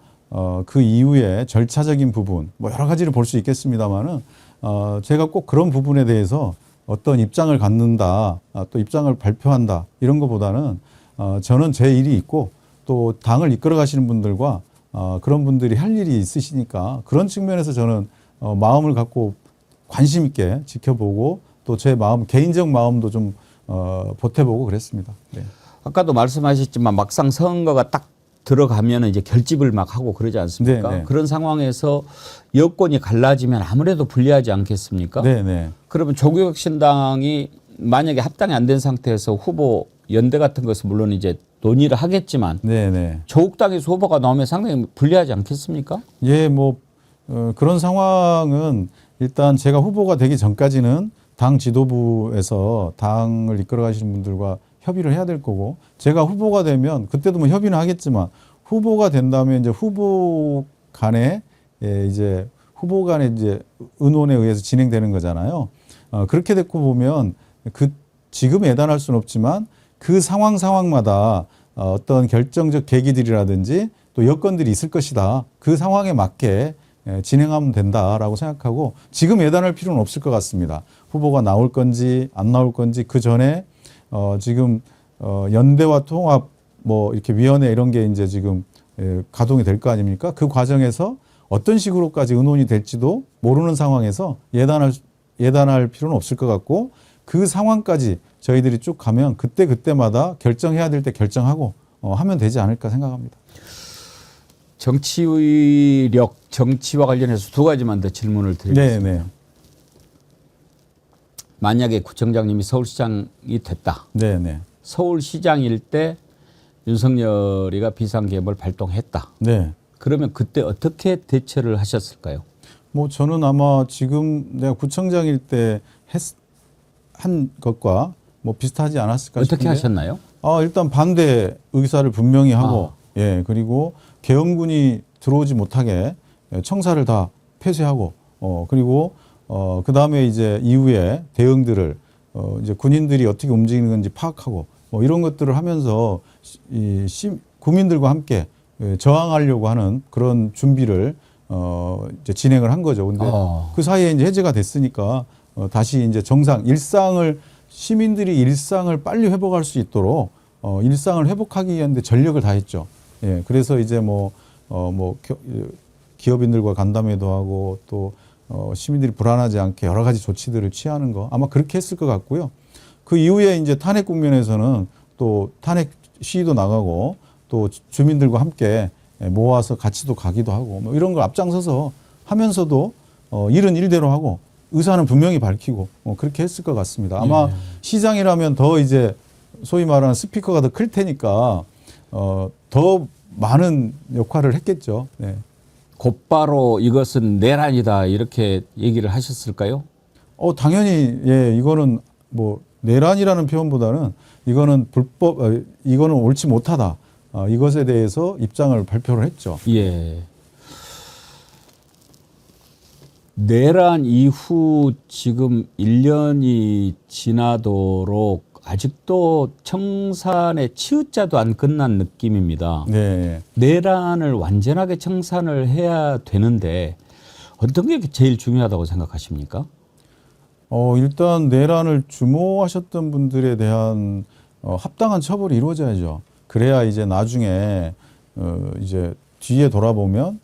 그 이후에 절차적인 부분 뭐 여러 가지를 볼 수 있겠습니다만은 제가 꼭 그런 부분에 대해서 어떤 입장을 갖는다, 또 입장을 발표한다 이런 것보다는 저는 제 일이 있고 또 당을 이끌어 가시는 분들과 그런 분들이 할 일이 있으시니까 그런 측면에서 저는 마음을 갖고 관심 있게 지켜보고 또 제 개인적 마음도 좀 보태보고 그랬습니다. 네. 아까도 말씀하셨지만 막상 선거가 딱 들어가면 이제 결집을 막 하고 그러지 않습니까? 네, 네. 그런 상황에서 여권이 갈라지면 아무래도 불리하지 않겠습니까? 네. 그러면 조국혁신당이 만약에 합당이 안 된 상태에서 후보 연대 같은 것은 물론 이제 논의를 하겠지만 네. 조국당에서 후보가 나오면 상당히 불리하지 않겠습니까? 예, 그런 상황은 일단 제가 후보가 되기 전까지는 당 지도부에서 당을 이끌어 가시는 분들과 협의를 해야 될 거고 제가 후보가 되면 그때도 뭐 협의는 하겠지만 후보가 된다면 이제 후보 간에 이제 의논에 의해서 진행되는 거잖아요. 그렇게 됐고 보면 지금 예단할 수는 없지만 그 상황마다 어떤 결정적 계기들이라든지 또 여건들이 있을 것이다. 그 상황에 맞게 진행하면 된다라고 생각하고 지금 예단할 필요는 없을 것 같습니다. 후보가 나올 건지 안 나올 건지 그 전에 지금 연대와 통합 이렇게 위원회 이런 게 이제 지금 가동이 될 거 아닙니까? 그 과정에서 어떤 식으로까지 의논이 될지도 모르는 상황에서 예단할 필요는 없을 것 같고 그 상황까지 저희들이 쭉 가면 그때마다 결정해야 될 때 결정하고 하면 되지 않을까 생각합니다. 정치력, 정치와 관련해서 두 가지만 더 질문을 드리겠습니다. 네. 만약에 구청장님이 서울시장이 됐다. 네. 서울시장일 때 윤석열이가 비상계엄을 발동했다. 네. 그러면 그때 어떻게 대처를 하셨을까요? 뭐 저는 아마 지금 내가 구청장일 때 한 것과 뭐 비슷하지 않았을까 어떻게 싶은데. 하셨나요? 일단 반대 의사를 분명히 하고, 예, 그리고 계엄군이 들어오지 못하게 청사를 다 폐쇄하고, 그리고 그 다음에 이제 이후에 대응들을 이제 군인들이 어떻게 움직이는 건지 파악하고, 뭐 이런 것들을 하면서 국민들과 함께 저항하려고 하는 그런 준비를 이제 진행을 한 거죠. 근데 그 사이에 이제 해제가 됐으니까 다시 이제 정상 일상을 시민들이 일상을 빨리 회복할 수 있도록 일상을 회복하기 위한 데 전력을 다했죠. 예, 그래서 이제 기업인들과 간담회도 하고 또 시민들이 불안하지 않게 여러 가지 조치들을 취하는 거 아마 그렇게 했을 것 같고요. 그 이후에 이제 탄핵 국면에서는 또 탄핵 시위도 나가고 또 주민들과 함께 모아서 같이도 가기도 하고 뭐 이런 걸 앞장서서 하면서도 일은 일대로 하고 의사는 분명히 밝히고 그렇게 했을 것 같습니다. 아마 시장이라면 더 이제 소위 말하는 스피커가 더 클 테니까 더 많은 역할을 했겠죠. 네. 곧바로 이것은 내란이다 이렇게 얘기를 하셨을까요? 당연히 예, 이거는 뭐 내란이라는 표현보다는 이거는 불법, 이거는 옳지 못하다. 이것에 대해서 입장을 발표를 했죠. 예. 내란 이후 지금 1년이 지나도록 아직도 청산의 치읓자도 안 끝난 느낌입니다. 네. 내란을 완전하게 청산을 해야 되는데 어떤 게 제일 중요하다고 생각하십니까? 일단 내란을 주모하셨던 분들에 대한 합당한 처벌이 이루어져야죠. 그래야 이제 나중에 이제 뒤에 돌아보면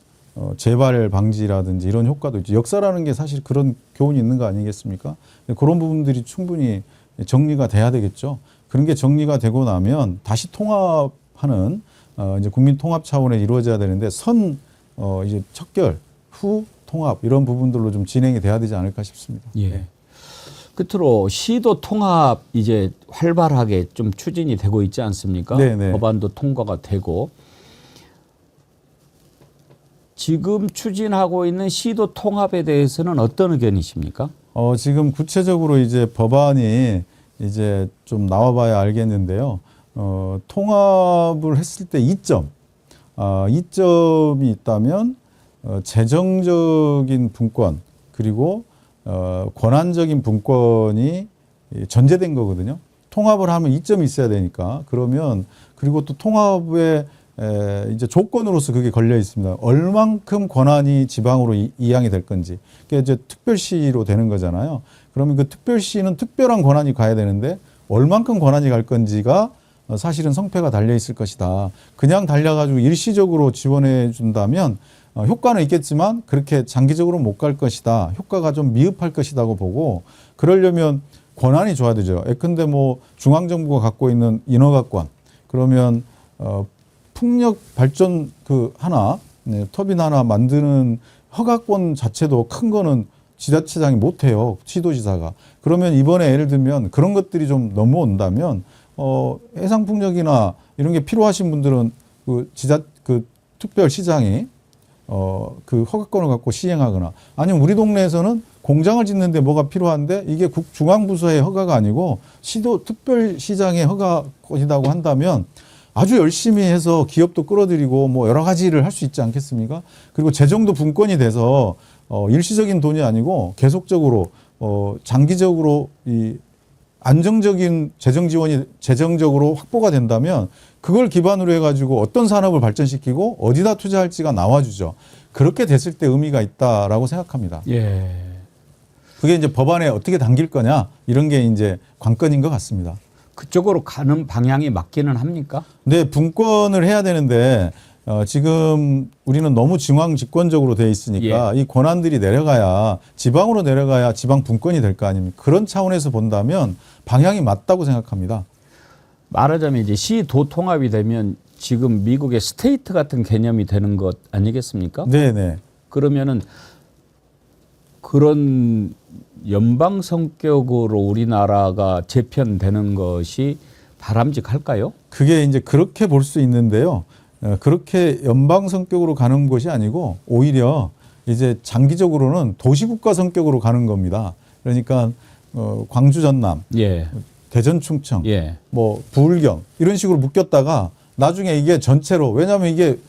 재발 방지라든지 이런 효과도 있죠. 역사라는 게 사실 그런 교훈이 있는 거 아니겠습니까? 그런 부분들이 충분히 정리가 돼야 되겠죠. 그런 게 정리가 되고 나면 다시 통합하는 이제 국민 통합 차원에 이루어져야 되는데 이제 척결 후 통합 이런 부분들로 좀 진행이 돼야 되지 않을까 싶습니다. 예. 네. 끝으로 시도 통합 이제 활발하게 좀 추진이 되고 있지 않습니까? 네네. 법안도 통과가 되고 지금 추진하고 있는 시도 통합에 대해서는 어떤 의견이십니까? 지금 구체적으로 이제 법안이 이제 좀 나와봐야 알겠는데요. 통합을 했을 때 이점이 있다면 재정적인 분권 그리고 권한적인 분권이 전제된 거거든요. 통합을 하면 이점이 있어야 되니까. 그러면 그리고 또 통합의 이제 조건으로서 그게 걸려 있습니다. 얼만큼 권한이 지방으로 이양이 될 건지. 그게 이제 특별시로 되는 거잖아요. 그러면 그 특별시는 특별한 권한이 가야 되는데 얼만큼 권한이 갈 건지가 사실은 성패가 달려 있을 것이다. 그냥 달려가지고 일시적으로 지원해 준다면 효과는 있겠지만 그렇게 장기적으로 못 갈 것이다. 효과가 좀 미흡할 것이라고 보고 그러려면 권한이 줘야 되죠. 예컨대 뭐 중앙정부가 갖고 있는 인허가권 그러면 풍력 발전 터빈 하나 만드는 허가권 자체도 큰 거는 지자체장이 못 해요. 시도지사가. 그러면 이번에 예를 들면 그런 것들이 좀 넘어온다면 해상풍력이나 이런 게 필요하신 분들은 그 특별시장이 그 허가권을 갖고 시행하거나 아니면 우리 동네에서는 공장을 짓는데 뭐가 필요한데 이게 중앙부서의 허가가 아니고 시도 특별시장의 허가권이라고 한다면 아주 열심히 해서 기업도 끌어들이고 뭐 여러 가지를 할 수 있지 않겠습니까? 그리고 재정도 분권이 돼서 일시적인 돈이 아니고 계속적으로 장기적으로 이 안정적인 재정 지원이 재정적으로 확보가 된다면 그걸 기반으로 해가지고 어떤 산업을 발전시키고 어디다 투자할지가 나와주죠. 그렇게 됐을 때 의미가 있다라고 생각합니다. 예. 그게 이제 법안에 어떻게 담길 거냐 이런 게 이제 관건인 것 같습니다. 그쪽으로 가는 방향이 맞기는 합니까? 네, 분권을 해야 되는데 지금 우리는 너무 중앙 집권적으로 돼 있으니까 이 권한들이 내려가야 지방으로 내려가야 지방 분권이 될 거 아닙니까? 그런 차원에서 본다면 방향이 맞다고 생각합니다. 말하자면 이제 시도 통합이 되면 지금 미국의 스테이트 같은 개념이 되는 것 아니겠습니까? 네네. 그러면은 그런 연방 성격으로 우리나라가 재편되는 것이 바람직할까요? 그게 이제 그렇게 볼 수 있는데요. 그렇게 연방 성격으로 가는 것이 아니고 오히려 이제 장기적으로는 도시국가 성격으로 가는 겁니다. 그러니까 광주 전남, 예. 대전 충청, 예. 뭐 부울경 이런 식으로 묶였다가 나중에 이게 전체로 왜냐하면 이게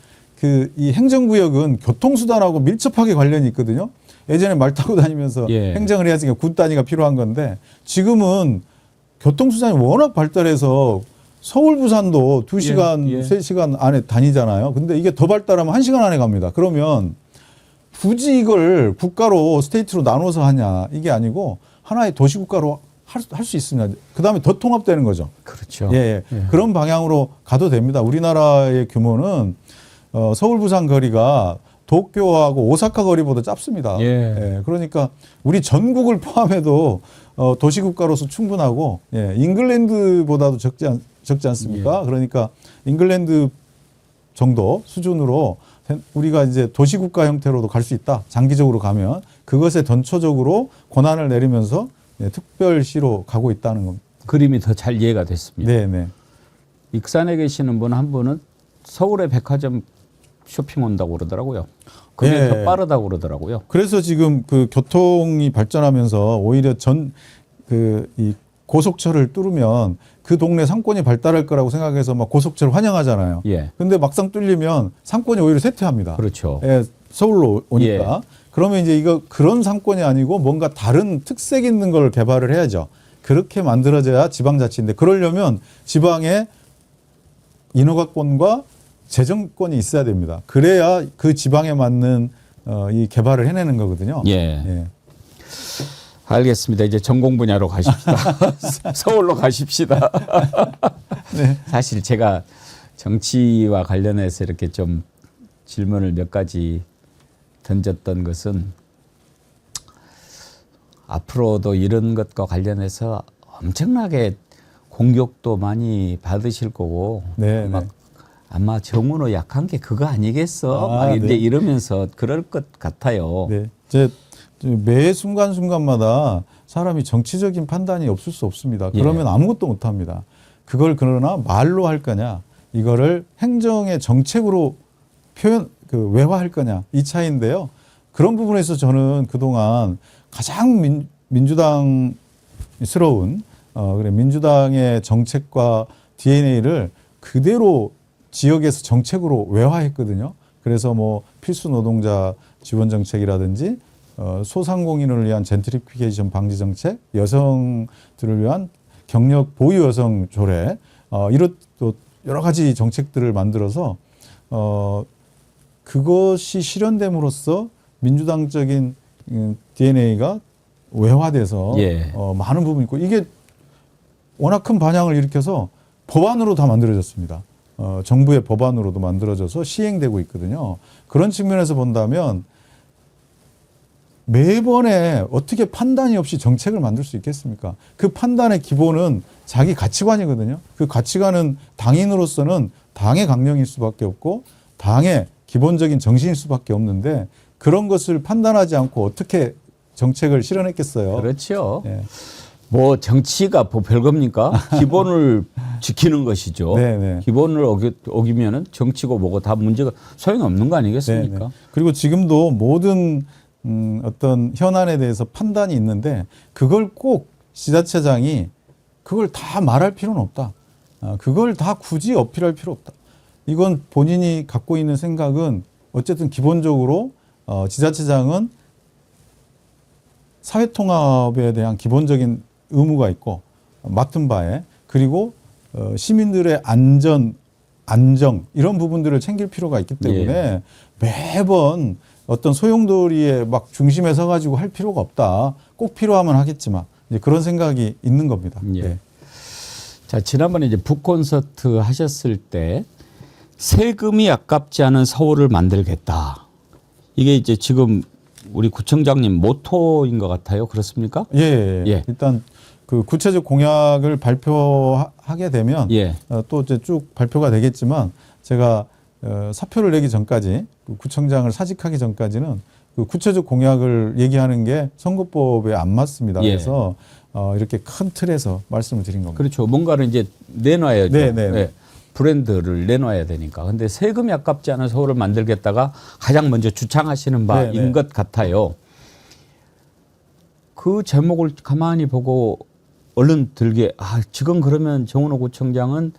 이 행정구역은 교통수단하고 밀접하게 관련이 있거든요. 예전에 말 타고 다니면서 예. 행정을 해야지 군 단위가 필요한 건데 지금은 교통수단이 워낙 발달해서 서울 부산도 2시간, 예. 3시간 안에 다니잖아요. 근데 이게 더 발달하면 1시간 안에 갑니다. 그러면 굳이 이걸 국가로 스테이트로 나눠서 하냐 이게 아니고 하나의 도시국가로 할 수 있습니다. 그다음에 더 통합되는 거죠. 그렇죠. 예. 그런 방향으로 가도 됩니다. 우리나라의 규모는 서울 부산 거리가 도쿄하고 오사카 거리보다 짧습니다. 예. 그러니까 우리 전국을 포함해도 도시국가로서 충분하고 잉글랜드보다도 적지 않습니까? 그러니까 잉글랜드 정도 수준으로 우리가 이제 도시국가 형태로도 갈 수 있다. 장기적으로 가면 그것에 던초적으로 권한을 내리면서 특별시로 가고 있다는 겁니다. 그림이 더 잘 이해가 됐습니다. 네. 익산에 계시는 분 한 분은 서울에 백화점 쇼핑 온다고 그러더라고요. 그게 더 빠르다고 그러더라고요. 그래서 지금 그 교통이 발전하면서 오히려 이 고속철을 뚫으면 그 동네 상권이 발달할 거라고 생각해서 막 고속철 환영하잖아요. 예. 근데 막상 뚫리면 상권이 오히려 쇠퇴합니다. 그렇죠. 서울로 오니까. 그러면 이제 그런 상권이 아니고 뭔가 다른 특색 있는 걸 개발을 해야죠. 그렇게 만들어져야 지방자치인데 그러려면 지방에 인허가권과 재정권이 있어야 됩니다. 그래야 그 지방에 맞는 이 개발을 해내는 거거든요. 예. 알겠습니다. 이제 전공 분야로 가십시다. 서울로 가십시다. 네. 사실 제가 정치와 관련해서 이렇게 좀 질문을 몇 가지 던졌던 것은 앞으로도 이런 것과 관련해서 엄청나게 공격도 많이 받으실 거고 막 아마 정은호 약한 게 그거 아니겠어? 막 이제 이러면서 그럴 것 같아요. 네. 매 순간순간마다 사람이 정치적인 판단이 없을 수 없습니다. 그러면 아무것도 못 합니다. 그걸 그러나 말로 할 거냐, 이거를 행정의 정책으로 외화할 거냐, 이 차이인데요. 그런 부분에서 저는 그동안 가장 민주당스러운 민주당의 정책과 DNA를 그대로 지역에서 정책으로 외화했거든요. 그래서 뭐 필수 노동자 지원 정책이라든지 소상공인을 위한 젠트리피케이션 방지 정책, 여성들을 위한 경력 보유 여성 조례, 이런 또 여러 가지 정책들을 만들어서 그것이 실현됨으로써 민주당적인 DNA가 외화돼서 많은 부분이 있고 이게 워낙 큰 반향을 일으켜서 법안으로 다 만들어졌습니다. 정부의 법안으로도 만들어져서 시행되고 있거든요. 그런 측면에서 본다면 매번에 어떻게 판단이 없이 정책을 만들 수 있겠습니까? 그 판단의 기본은 자기 가치관이거든요. 그 가치관은 당인으로서는 당의 강령일 수밖에 없고 당의 기본적인 정신일 수밖에 없는데 그런 것을 판단하지 않고 어떻게 정책을 실현했겠어요? 그렇죠. 네. 뭐 정치가 뭐 별겁니까? 기본을 지키는 것이죠. 네네. 기본을 어기면은 정치고 뭐고 다 문제가 소용이 없는 거 아니겠습니까? 네네. 그리고 지금도 모든 어떤 현안에 대해서 판단이 있는데 그걸 꼭 지자체장이 그걸 다 말할 필요는 없다. 그걸 다 굳이 어필할 필요 없다. 이건 본인이 갖고 있는 생각은 어쨌든 기본적으로 지자체장은 사회통합에 대한 기본적인 의무가 있고 맡은 바에 그리고 시민들의 안전, 안정 이런 부분들을 챙길 필요가 있기 때문에 매번 어떤 소용돌이에 막 중심에 서가지고 할 필요가 없다. 꼭 필요하면 하겠지만 이제 그런 생각이 있는 겁니다. 네. 자, 지난번에 이제 북콘서트 하셨을 때 세금이 아깝지 않은 서울을 만들겠다. 이게 이제 지금 우리 구청장님 모토인 것 같아요. 그렇습니까? 예. 일단 그 구체적 공약을 발표하게 되면 또 이제 쭉 발표가 되겠지만 제가 사표를 내기 전까지 구청장을 사직하기 전까지는 그 구체적 공약을 얘기하는 게 선거법에 안 맞습니다. 그래서 이렇게 큰 틀에서 말씀을 드린 겁니다. 그렇죠. 뭔가를 이제 내놔야죠. 네. 브랜드를 내놔야 되니까. 근데 세금이 아깝지 않은 서울을 만들겠다가 가장 먼저 주창하시는 바인 네, 네. 것 같아요. 그 제목을 가만히 보고 얼른 들게, 지금 그러면 정은호 구청장은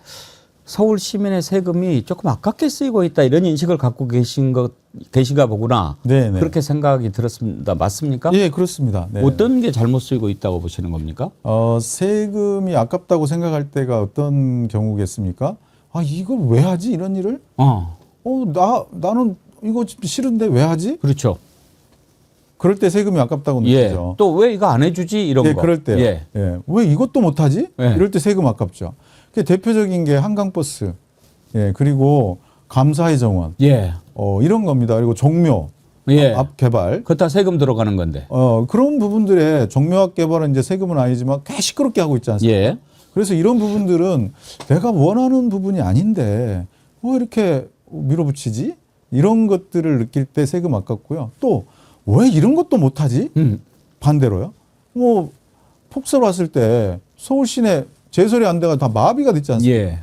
서울 시민의 세금이 조금 아깝게 쓰이고 있다, 이런 인식을 갖고 계신가 보구나. 네, 네. 그렇게 생각이 들었습니다. 맞습니까? 예, 그렇습니다. 네. 어떤 게 잘못 쓰이고 있다고 보시는 겁니까? 세금이 아깝다고 생각할 때가 어떤 경우겠습니까? 이걸 왜 하지? 이런 일을? 나는 이거 싫은데 왜 하지? 그렇죠. 그럴 때 세금이 아깝다고 예. 느끼죠. 또 왜 이거 안 해주지? 이런 예, 거. 그럴 때요. 예. 예. 왜 이것도 못 하지? 예. 이럴 때 세금 아깝죠. 그 대표적인 게 한강버스. 예, 그리고 감사의 정원. 예. 이런 겁니다. 그리고 종묘. 예. 앞 개발. 그거 다 세금 들어가는 건데. 그런 부분들에 종묘 개발은 이제 세금은 아니지만 꽤 시끄럽게 하고 있지 않습니까? 예. 그래서 이런 부분들은 내가 원하는 부분이 아닌데 왜 이렇게 밀어붙이지? 이런 것들을 느낄 때 세금 아깝고요. 또 왜 이런 것도 못하지? 반대로요. 뭐 폭설 왔을 때 서울 시내 제설이 안 돼가 다 마비가 됐지 않습니까? 예.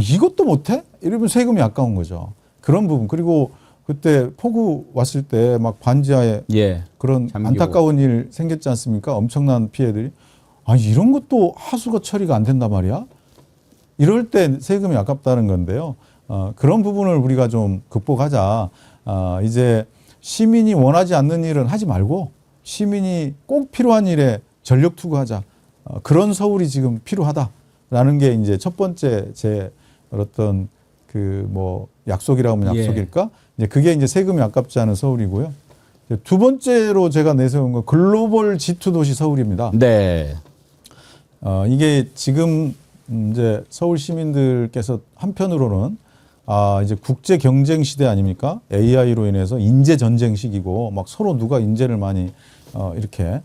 이것도 못해? 이러면 세금이 아까운 거죠. 그런 부분. 그리고 그때 폭우 왔을 때 막 반지하에 예. 그런 잠기고. 안타까운 일 생겼지 않습니까? 엄청난 피해들이. 이런 것도 하수가 처리가 안 된단 말이야? 이럴 때 세금이 아깝다는 건데요. 그런 부분을 우리가 좀 극복하자. 이제 시민이 원하지 않는 일은 하지 말고 시민이 꼭 필요한 일에 전력 투구하자. 그런 서울이 지금 필요하다라는 게 이제 첫 번째 제 어떤 그 뭐 약속이라고 하면 약속일까? 이제 그게 이제 세금이 아깝지 않은 서울이고요. 두 번째로 제가 내세운 건 글로벌 G2 도시 서울입니다. 네. 이게 지금 이제 서울 시민들께서 한편으로는 이제 국제 경쟁 시대 아닙니까? AI로 인해서 인재 전쟁 시기고 막 서로 누가 인재를 많이 이렇게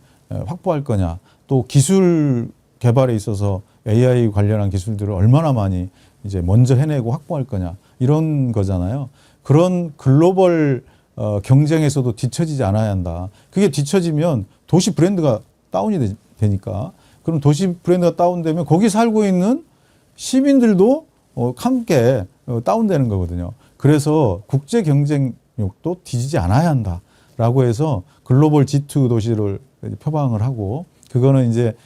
확보할 거냐. 또 기술 개발에 있어서 AI 관련한 기술들을 얼마나 많이 이제 먼저 해내고 확보할 거냐. 이런 거잖아요. 그런 글로벌 경쟁에서도 뒤처지지 않아야 한다. 그게 뒤처지면 도시 브랜드가 다운이 되니까. 그럼 도시 브랜드가 다운되면 거기 살고 있는 시민들도 함께 다운되는 거거든요. 그래서 국제 경쟁력도 뒤지지 않아야 한다라고 해서 글로벌 G2 도시를 표방을 하고, 그거는 이제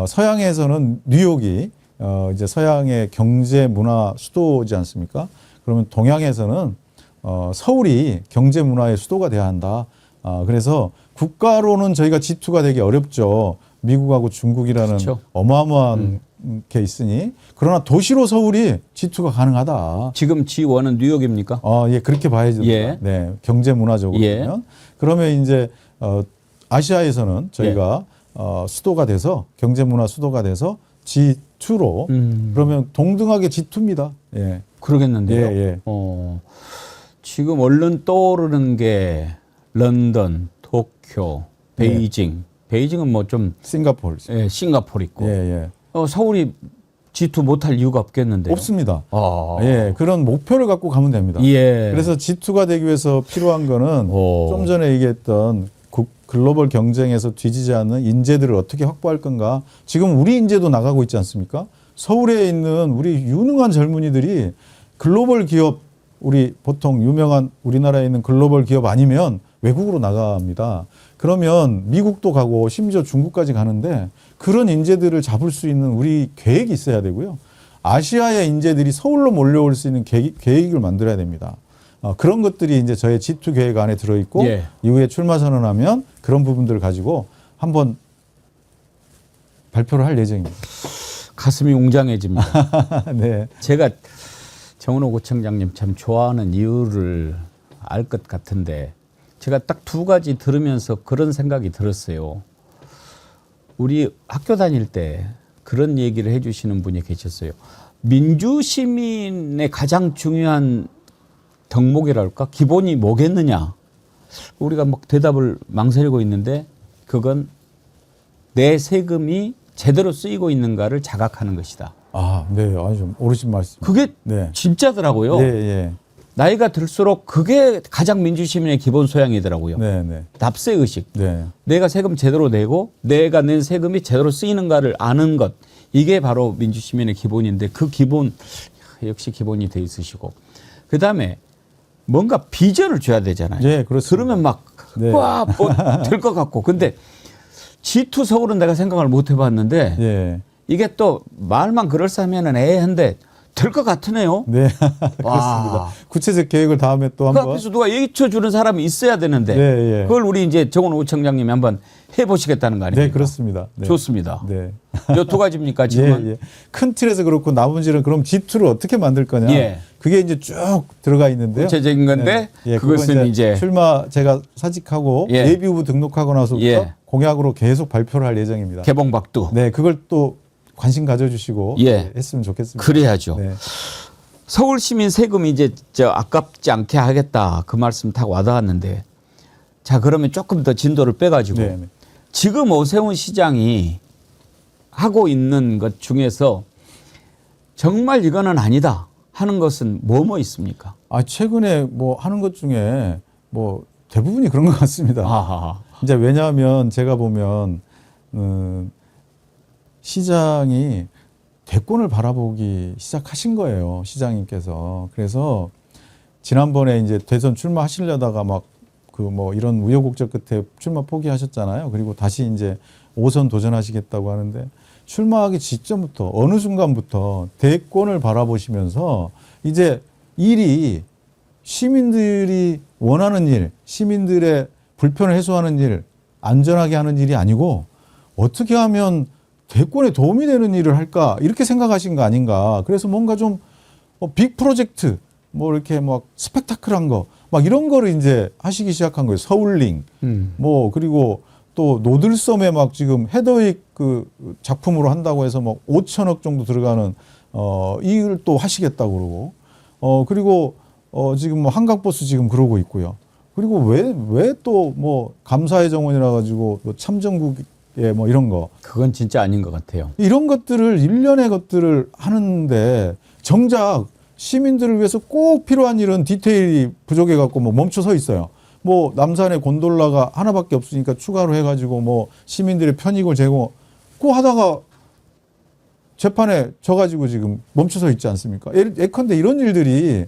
서양에서는 뉴욕이 이제 서양의 경제 문화 수도지 않습니까? 그러면 동양에서는 서울이 경제 문화의 수도가 돼야 한다. 그래서 국가로는 저희가 G2가 되기 어렵죠. 미국하고 중국이라는 그렇죠. 어마어마한 게 있으니. 그러나 도시로 서울이 G2가 가능하다. 지금 G1은 뉴욕입니까? 예, 그렇게 봐야죠. 예. 네, 경제 문화적으로 예. 보면. 그러면 이제 아시아에서는 저희가 수도가 돼서 경제 문화 수도가 돼서 G2로 그러면 동등하게 G2입니다. 예. 그러겠는데요. 예, 예. 지금 얼른 떠오르는 게 런던, 도쿄, 베이징. 베이징은 뭐 좀 싱가포르. 싱가포르 있고. 예, 예. 서울이 G2 못할 이유가 없겠는데요. 없습니다. 아. 예, 그런 목표를 갖고 가면 됩니다. 예. 그래서 G2가 되기 위해서 필요한 거는 좀 전에 얘기했던 글로벌 경쟁에서 뒤지지 않는 인재들을 어떻게 확보할 건가. 지금 우리 인재도 나가고 있지 않습니까? 서울에 있는 우리 유능한 젊은이들이 글로벌 기업, 우리 보통 유명한 우리나라에 있는 글로벌 기업 아니면 외국으로 나갑니다. 그러면 미국도 가고 심지어 중국까지 가는데 그런 인재들을 잡을 수 있는 우리 계획이 있어야 되고요. 아시아의 인재들이 서울로 몰려올 수 있는 계획을 만들어야 됩니다. 그런 것들이 이제 저의 G2 계획 안에 들어있고 예. 이후에 출마 선언하면 그런 부분들을 가지고 한번 발표를 할 예정입니다. 가슴이 웅장해집니다. 네. 제가 정은호 구청장님 참 좋아하는 이유를 알 것 같은데 제가 딱 두 가지 들으면서 그런 생각이 들었어요. 우리 학교 다닐 때 그런 얘기를 해주시는 분이 계셨어요. 민주시민의 가장 중요한 덕목이랄까? 기본이 뭐겠느냐? 우리가 막 대답을 망설이고 있는데 그건 내 세금이 제대로 쓰이고 있는가를 자각하는 것이다. 네. 좀 옳으신 말씀. 그게 네. 진짜더라고요. 예, 예. 나이가 들수록 그게 가장 민주시민의 기본 소양이더라고요. 네, 네. 납세 의식. 네. 내가 세금 제대로 내고 내가 낸 세금이 제대로 쓰이는가를 아는 것. 이게 바로 민주시민의 기본인데 그 기본 역시 기본이 돼 있으시고 그다음에 뭔가 비전을 줘야 되잖아요. 예, 그렇습니다. 그러면 막 네. 와, 뭐 될 것 같고 근데 G2 서울은 내가 생각을 못 해봤는데 예. 이게 또 말만 그럴싸하면은 애한데 될 것 같으네요. 네. 와. 그렇습니다. 구체적 계획을 다음에 또 그 한번. 앞에서 누가 얘기쳐 주는 사람이 있어야 되는데 네, 예. 그걸 우리 이제 정원호 청장님이 한번 해보시겠다는 거 아닙니까? 네, 그렇습니다. 네. 좋습니다. 네. 요 두 가지입니까 지금은? 예, 예. 큰 틀에서 그렇고 나머지는 그럼 G2를 어떻게 만들 거냐. 예. 그게 이제 쭉 들어가 있는데요. 구체적인 건데 예, 그것은 그건 이제 출마 제가 사직하고 예. 예비 후보 등록하고 나서부터 예. 공약으로 계속 발표를 할 예정입니다. 개봉박두. 네, 그걸 또 관심 가져주시고 예. 했으면 좋겠습니다. 그래야죠. 네. 서울 시민 세금이 이제 저 아깝지 않게 하겠다 그 말씀 딱 와닿았는데 자 그러면 조금 더 진도를 빼가지고 네, 네. 지금 오세훈 시장이 하고 있는 것 중에서 정말 이거는 아니다 하는 것은 뭐 있습니까? 아, 최근에 뭐 하는 것 중에 뭐 대부분이 그런 것 같습니다. 아하. 이제 왜냐하면 제가 보면 시장이 대권을 바라보기 시작하신 거예요. 시장님께서. 그래서 지난번에 이제 대선 출마하시려다가 막 그 뭐 이런 우여곡절 끝에 출마 포기하셨잖아요. 그리고 다시 이제 5선 도전하시겠다고 하는데 출마하기 직전부터 어느 순간부터 대권을 바라보시면서 이제 일이 시민들이 원하는 일, 시민들의 불편을 해소하는 일, 안전하게 하는 일이 아니고 어떻게 하면 대권에 도움이 되는 일을 할까 이렇게 생각하신 거 아닌가. 그래서 뭔가 좀 빅 프로젝트 뭐 이렇게 막 스펙타클한 거 막 이런 거를 이제 하시기 시작한 거예요. 서울링 뭐 그리고 또 노들섬에 막 지금 헤더윅 그 작품으로 한다고 해서 뭐 5천억 정도 들어가는 이걸 또 하시겠다고 그러고 그리고 지금 뭐 한강버스 지금 그러고 있고요. 그리고 왜 또 뭐 감사의 정원이라 가지고 뭐 참정국에 뭐 이런 거 그건 진짜 아닌 것 같아요. 이런 것들을 일련의 것들을 하는데 정작 시민들을 위해서 꼭 필요한 일은 디테일이 부족해 갖고 뭐 멈춰 서 있어요. 뭐 남산에 곤돌라가 하나밖에 없으니까 추가로 해가지고 뭐 시민들의 편익을 제공 그 하다가 재판에 져가지고 지금 멈춰 서 있지 않습니까? 예컨대 이런 일들이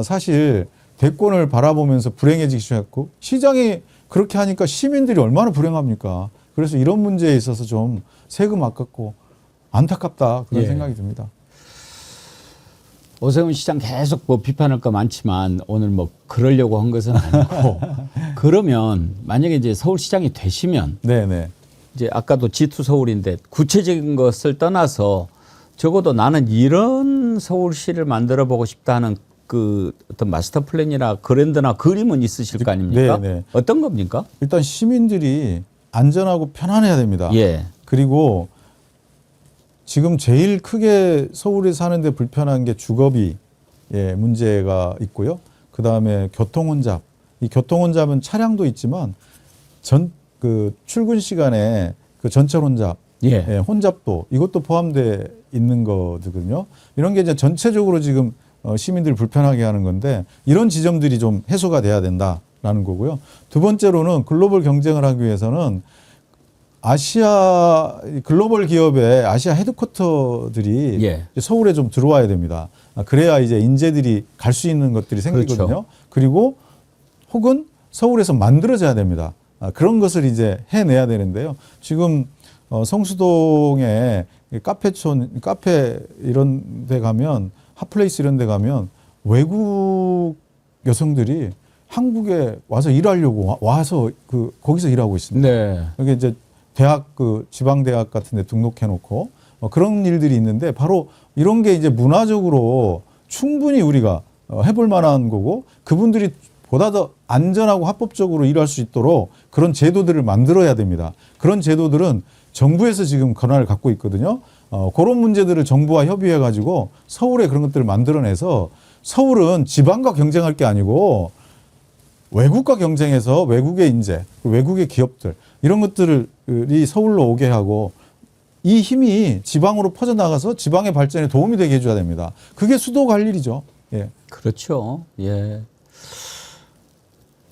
사실 대권을 바라보면서 불행해지기 시작했고 시장이 그렇게 하니까 시민들이 얼마나 불행합니까? 그래서 이런 문제에 있어서 좀 세금 아깝고 안타깝다 그런 예. 생각이 듭니다. 오세훈 시장 계속 뭐 비판할 거 많지만 오늘 뭐 그러려고 한 것은 아니고 그러면 만약에 이제 서울시장이 되시면 네네. 이제 아까도 G2 서울인데 구체적인 것을 떠나서 적어도 나는 이런 서울시를 만들어 보고 싶다 하는 그 어떤 마스터 플랜이나 그랜드나 그림은 있으실 거 아닙니까? 네. 어떤 겁니까? 일단 시민들이 안전하고 편안해야 됩니다. 예. 그리고 지금 제일 크게 서울에 사는데 불편한 게 주거비 문제가 있고요. 그 다음에 교통혼잡. 이 교통혼잡은 차량도 있지만 그 출근 시간에 그 전철 혼잡, 예. 혼잡도 이것도 포함되어 있는 거거든요. 이런 게 이제 전체적으로 지금 시민들을 불편하게 하는 건데 이런 지점들이 좀 해소가 돼야 된다라는 거고요. 두 번째로는 글로벌 경쟁을 하기 위해서는 아시아 글로벌 기업의 아시아 헤드쿼터들이 예. 서울에 좀 들어와야 됩니다. 그래야 이제 인재들이 갈 수 있는 것들이 생기거든요. 그렇죠. 그리고 혹은 서울에서 만들어져야 됩니다. 그런 것을 이제 해내야 되는데요. 지금 성수동에 카페촌, 카페 이런 데 가면 핫플레이스 이런 데 가면 외국 여성들이 한국에 와서 일하려고 와서 거기서 일하고 있습니다. 네. 여기 이제 대학 지방대학 같은 데 등록해 놓고 그런 일들이 있는데 바로 이런 게 이제 문화적으로 충분히 우리가 해볼 만한 거고 그분들이 보다 더 안전하고 합법적으로 일할 수 있도록 그런 제도들을 만들어야 됩니다. 그런 제도들은 정부에서 지금 권한을 갖고 있거든요. 그런 문제들을 정부와 협의해 가지고 서울에 그런 것들을 만들어내서 서울은 지방과 경쟁할 게 아니고 외국과 경쟁해서 외국의 인재, 외국의 기업들 이런 것들이 서울로 오게 하고 이 힘이 지방으로 퍼져나가서 지방의 발전에 도움이 되게 해줘야 됩니다. 그게 수도가 할 일이죠. 예. 그렇죠. 예.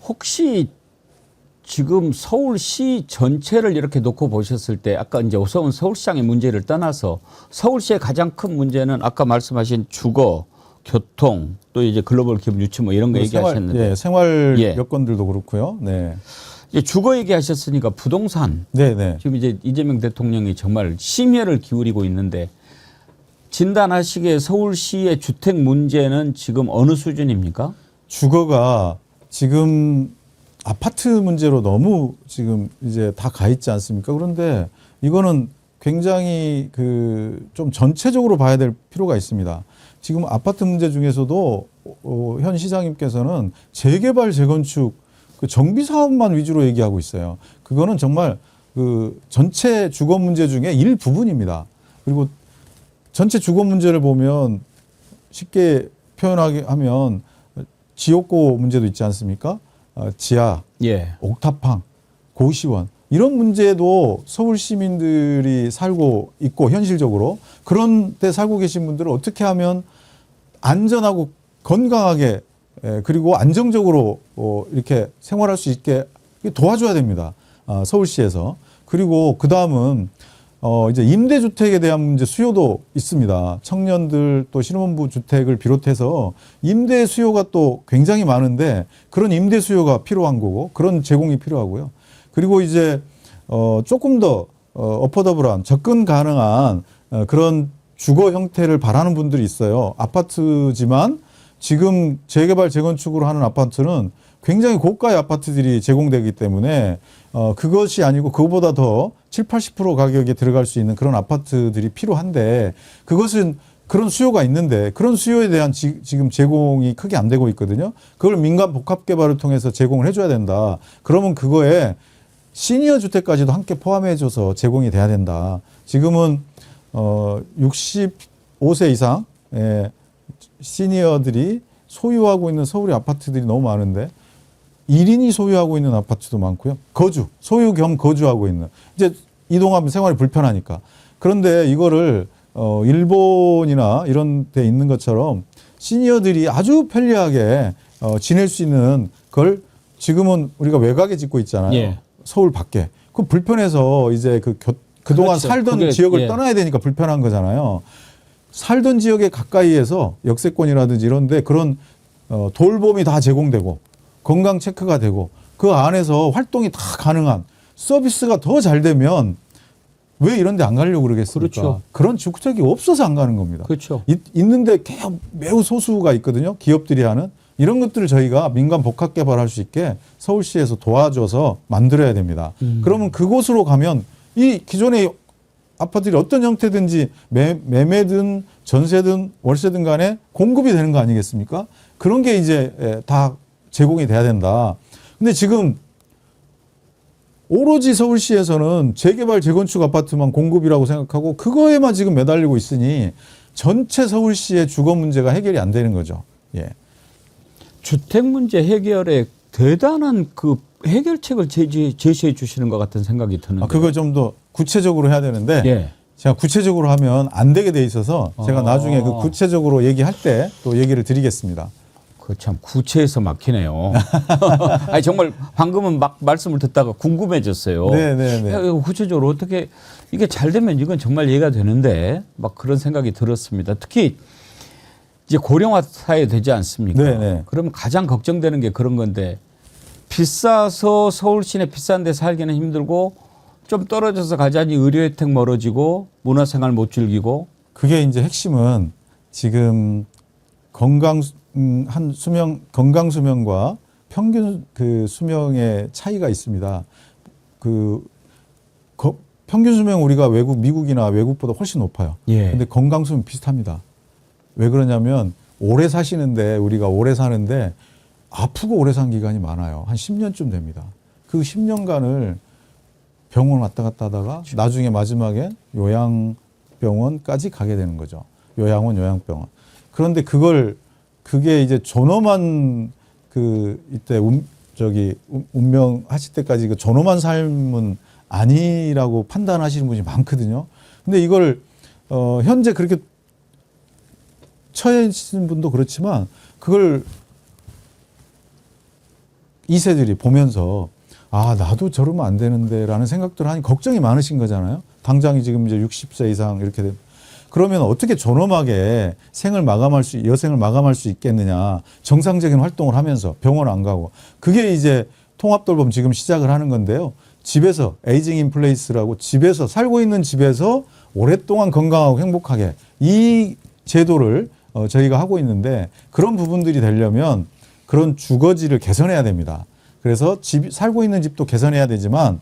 혹시 지금 서울시 전체를 이렇게 놓고 보셨을 때 아까 이제 우선 서울시장의 문제를 떠나서 서울시의 가장 큰 문제는 아까 말씀하신 주거, 교통, 또 이제 글로벌 기업 유치 뭐 이런 거 얘기하셨는데 생활 예. 여건들도 그렇고요. 네. 이제 주거 얘기하셨으니까 부동산 네. 지금 이제 이재명 대통령이 정말 심혈을 기울이고 있는데 진단하시기에 서울시의 주택 문제는 지금 어느 수준입니까? 주거가 지금 아파트 문제로 너무 지금 이제 다 가 있지 않습니까? 그런데 이거는 굉장히 그 좀 전체적으로 봐야 될 필요가 있습니다. 지금 아파트 문제 중에서도 현 시장님께서는 재개발, 재건축 그 정비 사업만 위주로 얘기하고 있어요. 그거는 정말 그 전체 주거 문제 중에 일부분입니다. 그리고 전체 주거 문제를 보면 쉽게 표현하게 하면 지역고 문제도 있지 않습니까? 지하, 예. 옥탑방, 고시원 이런 문제도 서울 시민들이 살고 있고 현실적으로 그런 데 살고 계신 분들은 어떻게 하면 안전하고 건강하게 그리고 안정적으로 이렇게 생활할 수 있게 도와줘야 됩니다. 서울시에서. 그리고 그 다음은 이제 임대주택에 대한 문제 수요도 있습니다. 청년들 또 신혼부부 주택을 비롯해서 임대 수요가 또 굉장히 많은데 그런 임대 수요가 필요한 거고 그런 제공이 필요하고요. 그리고 이제 조금 더 어포더블한 접근 가능한 그런 주거 형태를 바라는 분들이 있어요. 아파트지만 지금 재개발 재건축으로 하는 아파트는 굉장히 고가의 아파트들이 제공되기 때문에 그것이 아니고 그거보다 더 70~80% 가격에 들어갈 수 있는 그런 아파트들이 필요한데 그것은 그런 수요가 있는데 그런 수요에 대한 지금 제공이 크게 안 되고 있거든요. 그걸 민간 복합 개발을 통해서 제공을 해줘야 된다. 그러면 그거에 시니어 주택까지도 함께 포함해줘서 제공이 돼야 된다. 지금은 65세 이상의 시니어들이 소유하고 있는 서울의 아파트들이 너무 많은데 1인이 소유하고 있는 아파트도 많고요. 소유 겸 거주하고 있는. 이제 이동하면 생활이 불편하니까. 그런데 이거를 일본이나 이런 데 있는 것처럼 시니어들이 아주 편리하게 지낼 수 있는 걸 지금은 우리가 외곽에 짓고 있잖아요. 예. 서울 밖에. 그 불편해서 이제 그동안 그렇죠. 살던 그게, 지역을 예. 떠나야 되니까 불편한 거잖아요. 살던 지역에 가까이에서 역세권이라든지 이런데 그런 돌봄이 다 제공되고 건강 체크가 되고 그 안에서 활동이 다 가능한 서비스가 더 잘 되면 왜 이런 데 안 가려고 그러겠습니까? 그렇죠. 그런 주택이 없어서 안 가는 겁니다. 그렇죠. 있는데 매우 소수가 있거든요. 기업들이 하는. 이런 것들을 저희가 민간 복합 개발할 수 있게 서울시에서 도와줘서 만들어야 됩니다. 그러면 그곳으로 가면 이 기존의 아파트들이 어떤 형태든지 매매든 전세든 월세든 간에 공급이 되는 거 아니겠습니까? 그런 게 이제 다 제공이 돼야 된다. 근데 지금 오로지 서울시에서는 재개발 재건축 아파트만 공급이라고 생각하고 그거에만 지금 매달리고 있으니 전체 서울시의 주거 문제가 해결이 안 되는 거죠. 예. 주택 문제 해결에 대단한 그 해결책을 제시해 주시는 것 같은 생각이 드는데. 그걸 좀 더 구체적으로 해야 되는데 예. 제가 구체적으로 하면 안 되게 돼 있어서 제가 나중에 그 구체적으로 얘기할 때 또 얘기를 드리겠습니다. 그 참 구체에서 막히네요. 아니 정말 방금은 막 말씀을 듣다가 궁금해졌어요. 네네네. 야, 이거 구체적으로 어떻게 이게 잘 되면 이건 정말 이해가 되는데 막 그런 생각이 들었습니다. 특히 이제 고령화 사회 되지 않습니까? 네네. 그러면 가장 걱정되는 게 그런 건데 비싸서 서울 시내 비싼 데 살기는 힘들고 좀 떨어져서 가자니 의료 혜택 멀어지고 문화생활 못 즐기고 그게 이제 핵심은 지금 건강 수명과 평균 그 수명의 차이가 있습니다. 평균 수명 우리가 미국이나 외국보다 훨씬 높아요. 예. 근데 건강 수명 비슷합니다. 왜 그러냐면 오래 사시는데 우리가 오래 사는데 아프고 오래 산 기간이 많아요. 한 10년쯤 됩니다. 그 10년간을 병원 왔다 갔다 하다가 나중에 마지막에 요양병원까지 가게 되는 거죠. 요양원, 요양병원. 그런데 그게 이제 존엄한 이때 운명하실 때까지 그 존엄한 삶은 아니라고 판단하시는 분이 많거든요. 근데 이걸 현재 그렇게 처해 있는 분도 그렇지만 그걸 2세들이 보면서 아, 나도 저러면 안 되는데라는 생각들을 하니 걱정이 많으신 거잖아요. 당장이 지금 이제 60세 이상 이렇게 되면. 그러면 어떻게 존엄하게 여생을 마감할 수 있겠느냐. 정상적인 활동을 하면서 병원 안 가고. 그게 이제 통합돌봄 지금 시작을 하는 건데요. 집에서 에이징 인 플레이스라고 집에서 살고 있는 집에서 오랫동안 건강하고 행복하게 이 제도를 저희가 하고 있는데 그런 부분들이 되려면 그런 주거지를 개선해야 됩니다. 그래서 살고 있는 집도 개선해야 되지만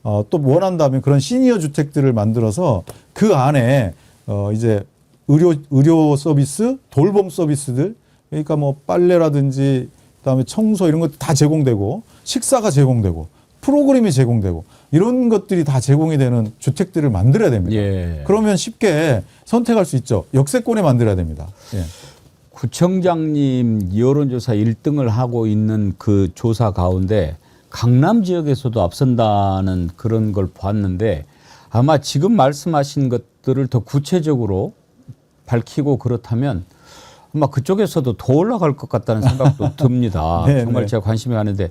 또 원한다면 그런 시니어 주택들을 만들어서 그 안에 이제 의료 서비스, 돌봄 서비스들 그러니까 뭐 빨래라든지 그다음에 청소 이런 것도 다 제공되고 식사가 제공되고 프로그램이 제공되고 이런 것들이 다 제공이 되는 주택들을 만들어야 됩니다. 예. 그러면 쉽게 선택할 수 있죠. 역세권에 만들어야 됩니다. 예. 구청장님 여론조사 1등을 하고 있는 그 조사 가운데 강남 지역에서도 앞선다는 그런 걸 봤는데 아마 지금 말씀하신 것들을 더 구체적으로 밝히고 그렇다면 아마 그쪽에서도 더 올라갈 것 같다는 생각도 듭니다. 네, 정말 네. 제가 관심이 가는데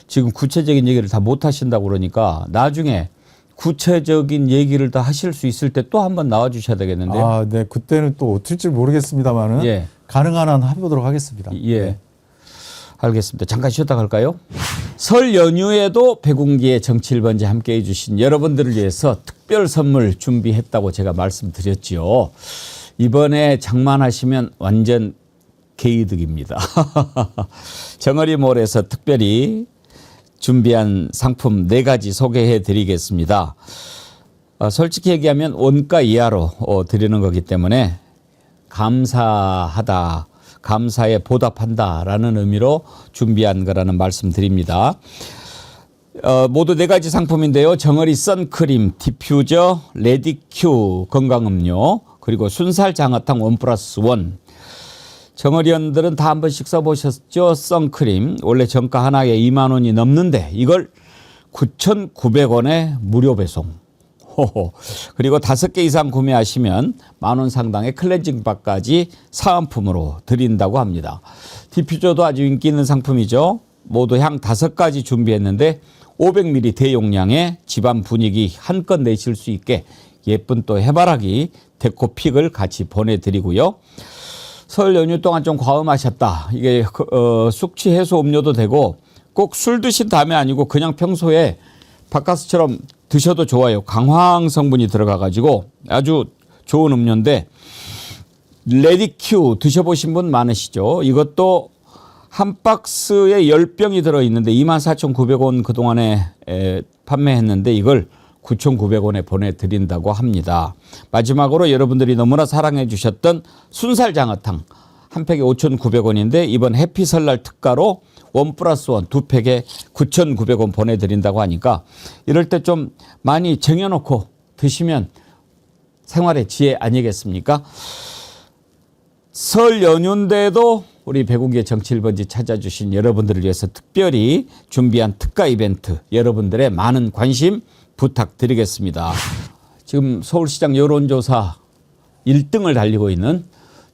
지금 구체적인 얘기를 다 못 하신다고 그러니까 나중에 구체적인 얘기를 다 하실 수 있을 때 또 한번 나와 주셔야 되겠는데요. 아, 네. 그때는 또 어떨지 모르겠습니다만은 예. 가능한 한 해보도록 하겠습니다. 예. 네. 알겠습니다. 잠깐 쉬었다 갈까요? 설 연휴에도 백운기의 정치1번지 함께 해주신 여러분들을 위해서 특별 선물 준비했다고 제가 말씀드렸지요. 이번에 장만하시면 완전 개이득입니다. 정어리몰에서 특별히 준비한 상품 4가지 소개해 드리겠습니다. 솔직히 얘기하면 원가 이하로 드리는 거기 때문에 감사하다, 감사에 보답한다라는 의미로 준비한 거라는 말씀 드립니다. 모두 4가지 상품인데요. 정어리 선크림, 디퓨저, 레디큐 건강음료, 그리고 순살 장어탕 1+1. 정어리원들은 다 한 번씩 써보셨죠? 선크림. 원래 정가 하나에 2만 원이 넘는데 이걸 9,900원에 무료 배송. 호호. 그리고 5개 이상 구매하시면 10,000원 상당의 클렌징 바까지 사은품으로 드린다고 합니다. 디퓨저도 아주 인기 있는 상품이죠. 모두 향 5가지 준비했는데 500ml 대용량의 집안 분위기 한껏 내실 수 있게 예쁜 또 해바라기 데코픽을 같이 보내드리고요. 설 연휴 동안 좀 과음하셨다. 이게 숙취 해소 음료도 되고 꼭 술 드신 다음에 아니고 그냥 평소에 바카스처럼 드셔도 좋아요. 강황 성분이 들어가가지고 아주 좋은 음료인데 레디큐 드셔보신 분 많으시죠? 이것도 한 박스에 10병이 들어있는데 24,900원 그동안에 판매했는데 이걸 9,900원에 보내드린다고 합니다. 마지막으로 여러분들이 너무나 사랑해 주셨던 순살장어탕 한 팩에 5,900원인데 이번 해피 설날 특가로 1+1 2팩에 9,900원 보내드린다고 하니까 이럴 때 좀 많이 쟁여놓고 드시면 생활의 지혜 아니겠습니까? 설 연휴인데도 우리 백운기의 정치1번지 찾아주신 여러분들을 위해서 특별히 준비한 특가 이벤트 여러분들의 많은 관심 부탁드리겠습니다. 지금 서울시장 여론조사 1등을 달리고 있는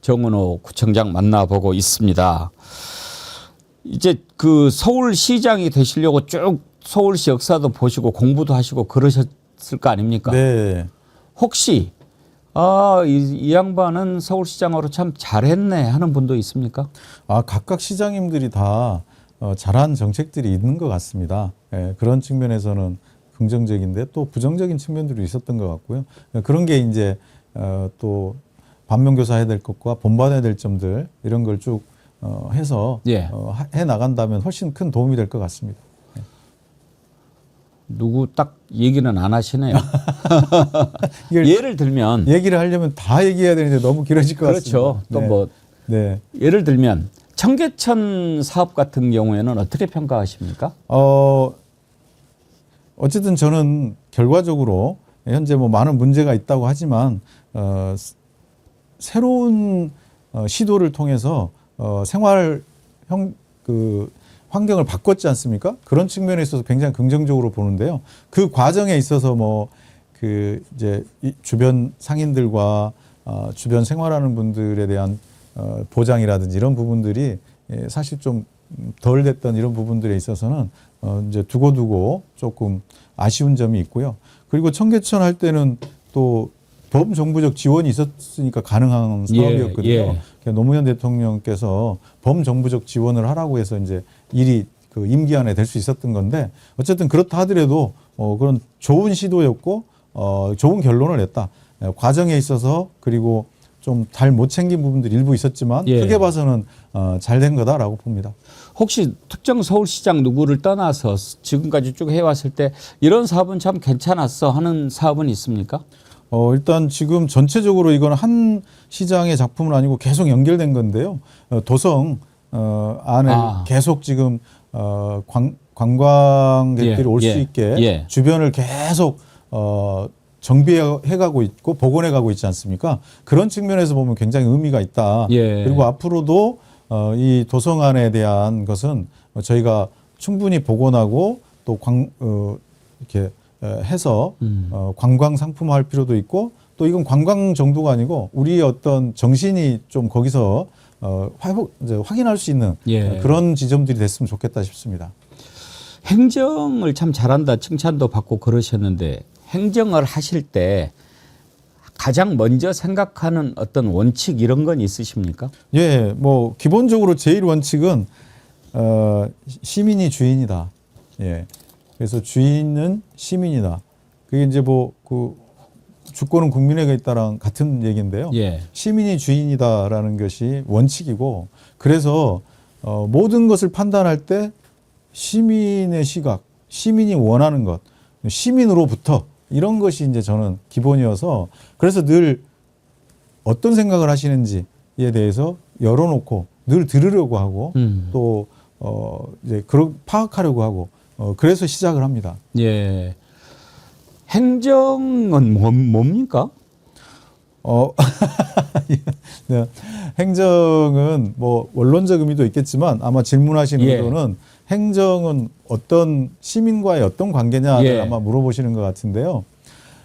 정은호 구청장 만나보고 있습니다. 이제 그 서울시장이 되시려고 쭉 서울시 역사도 보시고 공부도 하시고 그러셨을 거 아닙니까? 네. 혹시 이 양반은 서울시장으로 참 잘했네 하는 분도 있습니까? 각각 시장님들이 다 잘한 정책들이 있는 것 같습니다. 예, 그런 측면에서는 긍정적인데 또 부정적인 측면들이 있었던 것 같고요. 그런 게 이제 또 반면교사해야 될 것과 본받아야 될 점들 이런 걸 쭉 해서 예. 해 나간다면 훨씬 큰 도움이 될 것 같습니다. 누구 딱 얘기는 안 하시네요. 이걸 예를 들면 얘기를 하려면 다 얘기해야 되는데 너무 길어질 것 그렇죠. 같습니다. 또 뭐 네. 예를 들면 청계천 사업 같은 경우에는 어떻게 평가하십니까? 어쨌든 저는 결과적으로 현재 뭐 많은 문제가 있다고 하지만 새로운 시도를 통해서 환경을 바꿨지 않습니까? 그런 측면에 있어서 굉장히 긍정적으로 보는데요. 그 과정에 있어서 이제 주변 상인들과 주변 생활하는 분들에 대한 보장이라든지 이런 부분들이 사실 좀 덜 됐던 이런 부분들에 있어서는 이제 두고두고 조금 아쉬운 점이 있고요. 그리고 청계천 할 때는 또 범정부적 지원이 있었으니까 가능한 사업이었거든요. 예. 그러니까 노무현 대통령께서 범정부적 지원을 하라고 해서 이제 일이 그 임기 안에 될 수 있었던 건데 어쨌든 그렇다 하더라도 그런 좋은 시도였고 좋은 결론을 냈다. 과정에 있어서 그리고 좀 잘 못 챙긴 부분들이 일부 있었지만 예. 크게 봐서는 잘 된 거다라고 봅니다. 혹시 특정 서울시장 누구를 떠나서 지금까지 쭉 해왔을 때 이런 사업은 참 괜찮았어 하는 사업은 있습니까? 일단 지금 전체적으로 이건 한 시장의 작품은 아니고 계속 연결된 건데요. 도성 안에 계속 지금 관광객들이 예, 올 수 예, 있게 예. 주변을 계속 정비해가고 있고 복원해가고 있지 않습니까? 그런 측면에서 보면 굉장히 의미가 있다. 예. 그리고 앞으로도 이 도성안에 대한 것은 저희가 충분히 복원하고 또 이렇게 해서 관광 상품화할 필요도 있고 또 이건 관광 정도가 아니고 우리의 어떤 정신이 좀 거기서 이제 확인할 수 있는 예. 그런 지점들이 됐으면 좋겠다 싶습니다. 행정을 참 잘한다 칭찬도 받고 그러셨는데 행정을 하실 때 가장 먼저 생각하는 어떤 원칙 이런 건 있으십니까? 예, 뭐 기본적으로 제일 원칙은 시민이 주인이다. 예, 그래서 주인은 시민이다. 그게 이제 뭐 그 주권은 국민에게 있다랑 같은 얘기인데요. 예. 시민이 주인이다라는 것이 원칙이고 그래서 모든 것을 판단할 때 시민의 시각, 시민이 원하는 것, 시민으로부터 이런 것이 이제 저는 기본이어서 그래서 늘 어떤 생각을 하시는지에 대해서 열어놓고 늘 들으려고 하고 또 이제 파악하려고 하고 그래서 시작을 합니다. 예. 행정은 뭡니까? 네. 행정은 뭐 원론적 의미도 있겠지만 아마 질문하시는 예. 의도는 행정은 어떤 시민과의 어떤 관계냐를 예. 아마 물어보시는 것 같은데요.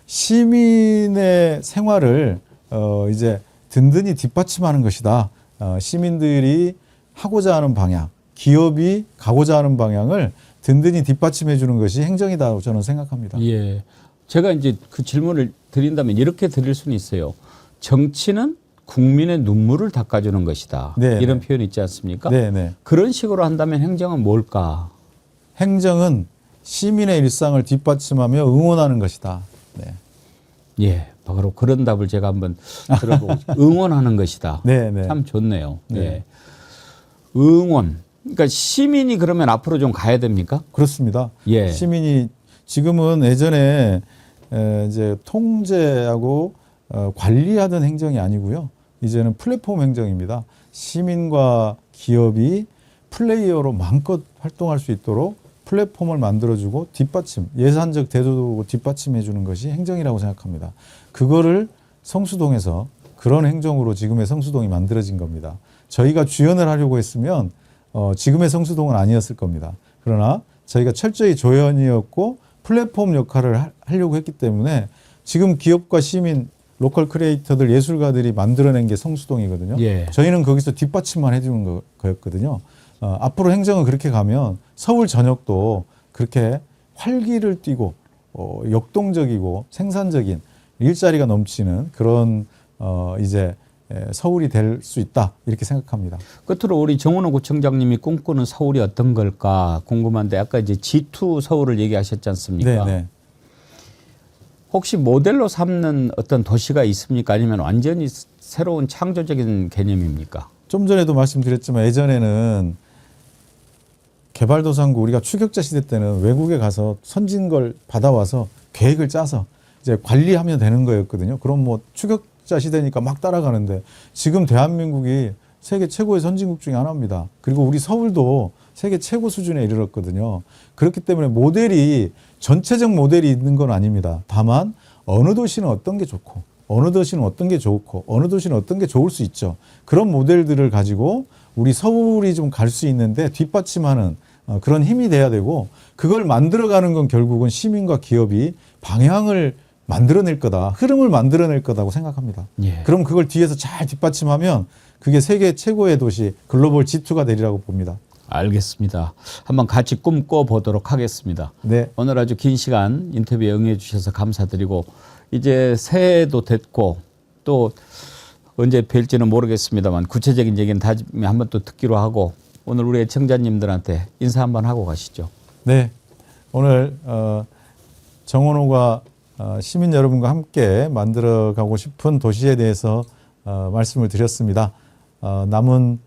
시민의 생활을 이제 든든히 뒷받침하는 것이다. 시민들이 하고자 하는 방향, 기업이 가고자 하는 방향을 든든히 뒷받침해 주는 것이 행정이다고 저는 생각합니다. 예. 제가 이제 그 질문을 드린다면 이렇게 드릴 수는 있어요. 정치는 국민의 눈물을 닦아주는 것이다. 네, 이런 네. 표현이 있지 않습니까? 네. 그런 식으로 한다면 행정은 뭘까? 행정은 시민의 일상을 뒷받침하며 응원하는 것이다. 네. 예, 바로 그런 답을 제가 한번 들어보고 응원하는 것이다. 네. 참 좋네요. 네. 예. 응원. 그러니까 시민이 그러면 앞으로 좀 가야 됩니까? 그렇습니다. 예. 시민이 지금은 예전에 이제 통제하고 관리하던 행정이 아니고요. 이제는 플랫폼 행정입니다. 시민과 기업이 플레이어로 마음껏 활동할 수 있도록 플랫폼을 만들어주고 뒷받침, 예산적 대조도 뒷받침해 주는 것이 행정이라고 생각합니다. 그거를 성수동에서 그런 행정으로 지금의 성수동이 만들어진 겁니다. 저희가 주연을 하려고 했으면 지금의 성수동은 아니었을 겁니다. 그러나 저희가 철저히 조연이었고 플랫폼 역할을 하려고 했기 때문에 지금 기업과 시민, 로컬 크리에이터들, 예술가들이 만들어낸 게 성수동이거든요. 예. 저희는 거기서 뒷받침만 해주는 거였거든요. 앞으로 행정은 그렇게 가면 서울 전역도 그렇게 활기를 띠고 역동적이고 생산적인 일자리가 넘치는 그런 이제 서울이 될 수 있다 이렇게 생각합니다. 끝으로 우리 정원호 구청장님이 꿈꾸는 서울이 어떤 걸까 궁금한데 아까 이제 G2 서울을 얘기하셨지 않습니까? 네. 혹시 모델로 삼는 어떤 도시가 있습니까? 아니면 완전히 새로운 창조적인 개념입니까? 좀 전에도 말씀드렸지만 예전에는 개발도상국 우리가 추격자 시대 때는 외국에 가서 선진 걸 받아와서 계획을 짜서 이제 관리하면 되는 거였거든요. 그럼 뭐 추격자 시대니까 막 따라가는데 지금 대한민국이 세계 최고의 선진국 중에 하나입니다. 그리고 우리 서울도 세계 최고 수준에 이르렀거든요. 그렇기 때문에 모델이 전체적 모델이 있는 건 아닙니다. 다만 어느 도시는 어떤 게 좋고 어느 도시는 어떤 게 좋고 어느 도시는 어떤 게 좋을 수 있죠. 그런 모델들을 가지고 우리 서울이 좀 갈 수 있는데 뒷받침하는 그런 힘이 돼야 되고 그걸 만들어가는 건 결국은 시민과 기업이 방향을 만들어낼 거다. 흐름을 만들어낼 거다고 생각합니다. 예. 그럼 그걸 뒤에서 잘 뒷받침하면 그게 세계 최고의 도시 글로벌 G2가 되리라고 봅니다. 알겠습니다. 한번 같이 꿈꿔 보도록 하겠습니다. 네. 오늘 아주 긴 시간 인터뷰에 응해 주셔서 감사드리고 이제 새해도 됐고 또 언제 뵐지는 모르겠습니다만 구체적인 얘기는 다음에 한번 또 듣기로 하고 오늘 우리 애청자님들한테 인사 한번 하고 가시죠. 네. 오늘 정원호가 시민 여러분과 함께 만들어가고 싶은 도시에 대해서 말씀을 드렸습니다. 남은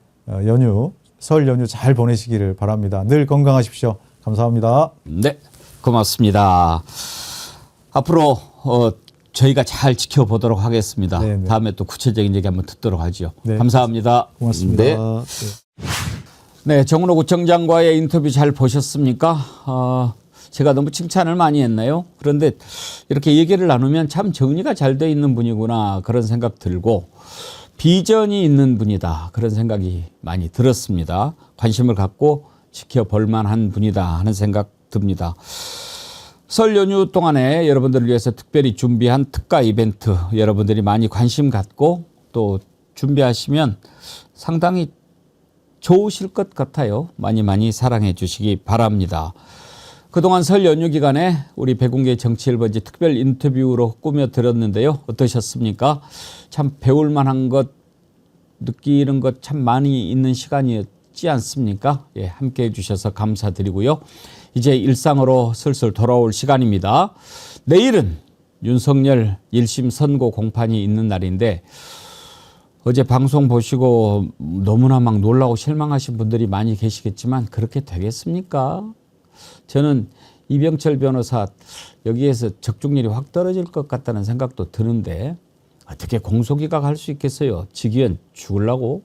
연휴, 설 연휴 잘 보내시기를 바랍니다. 늘 건강하십시오. 감사합니다. 네, 고맙습니다. 앞으로 저희가 잘 지켜보도록 하겠습니다. 네네. 다음에 또 구체적인 얘기 한번 듣도록 하죠. 네. 감사합니다. 고맙습니다. 네. 네, 정은호 구청장과의 인터뷰 잘 보셨습니까? 제가 너무 칭찬을 많이 했나요? 그런데 이렇게 얘기를 나누면 참 정리가 잘 돼 있는 분이구나 그런 생각 들고 비전이 있는 분이다 그런 생각이 많이 들었습니다. 관심을 갖고 지켜볼 만한 분이다 하는 생각 듭니다. 설 연휴 동안에 여러분들을 위해서 특별히 준비한 특가 이벤트 여러분들이 많이 관심 갖고 또 준비하시면 상당히 좋으실 것 같아요. 많이 사랑해 주시기 바랍니다. 그동안 설 연휴 기간에 우리 백운계 정치1번지 특별 인터뷰로 꾸며드렸는데요. 어떠셨습니까? 참 배울 만한 것, 느끼는 것 참 많이 있는 시간이었지 않습니까? 예, 함께 해주셔서 감사드리고요. 이제 일상으로 슬슬 돌아올 시간입니다. 내일은 윤석열 1심 선고 공판이 있는 날인데 어제 방송 보시고 너무나 막 놀라고 실망하신 분들이 많이 계시겠지만 그렇게 되겠습니까? 저는 이병철 변호사 여기에서 적중률이 확 떨어질 것 같다는 생각도 드는데 어떻게 공소기각 할 수 있겠어요? 지기현 죽으려고?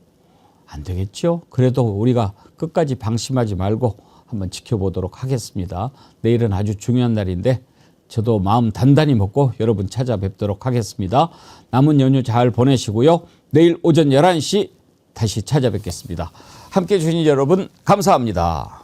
안 되겠죠? 그래도 우리가 끝까지 방심하지 말고 한번 지켜보도록 하겠습니다. 내일은 아주 중요한 날인데 저도 마음 단단히 먹고 여러분 찾아뵙도록 하겠습니다. 남은 연휴 잘 보내시고요. 내일 오전 11시 다시 찾아뵙겠습니다. 함께해 주신 여러분 감사합니다.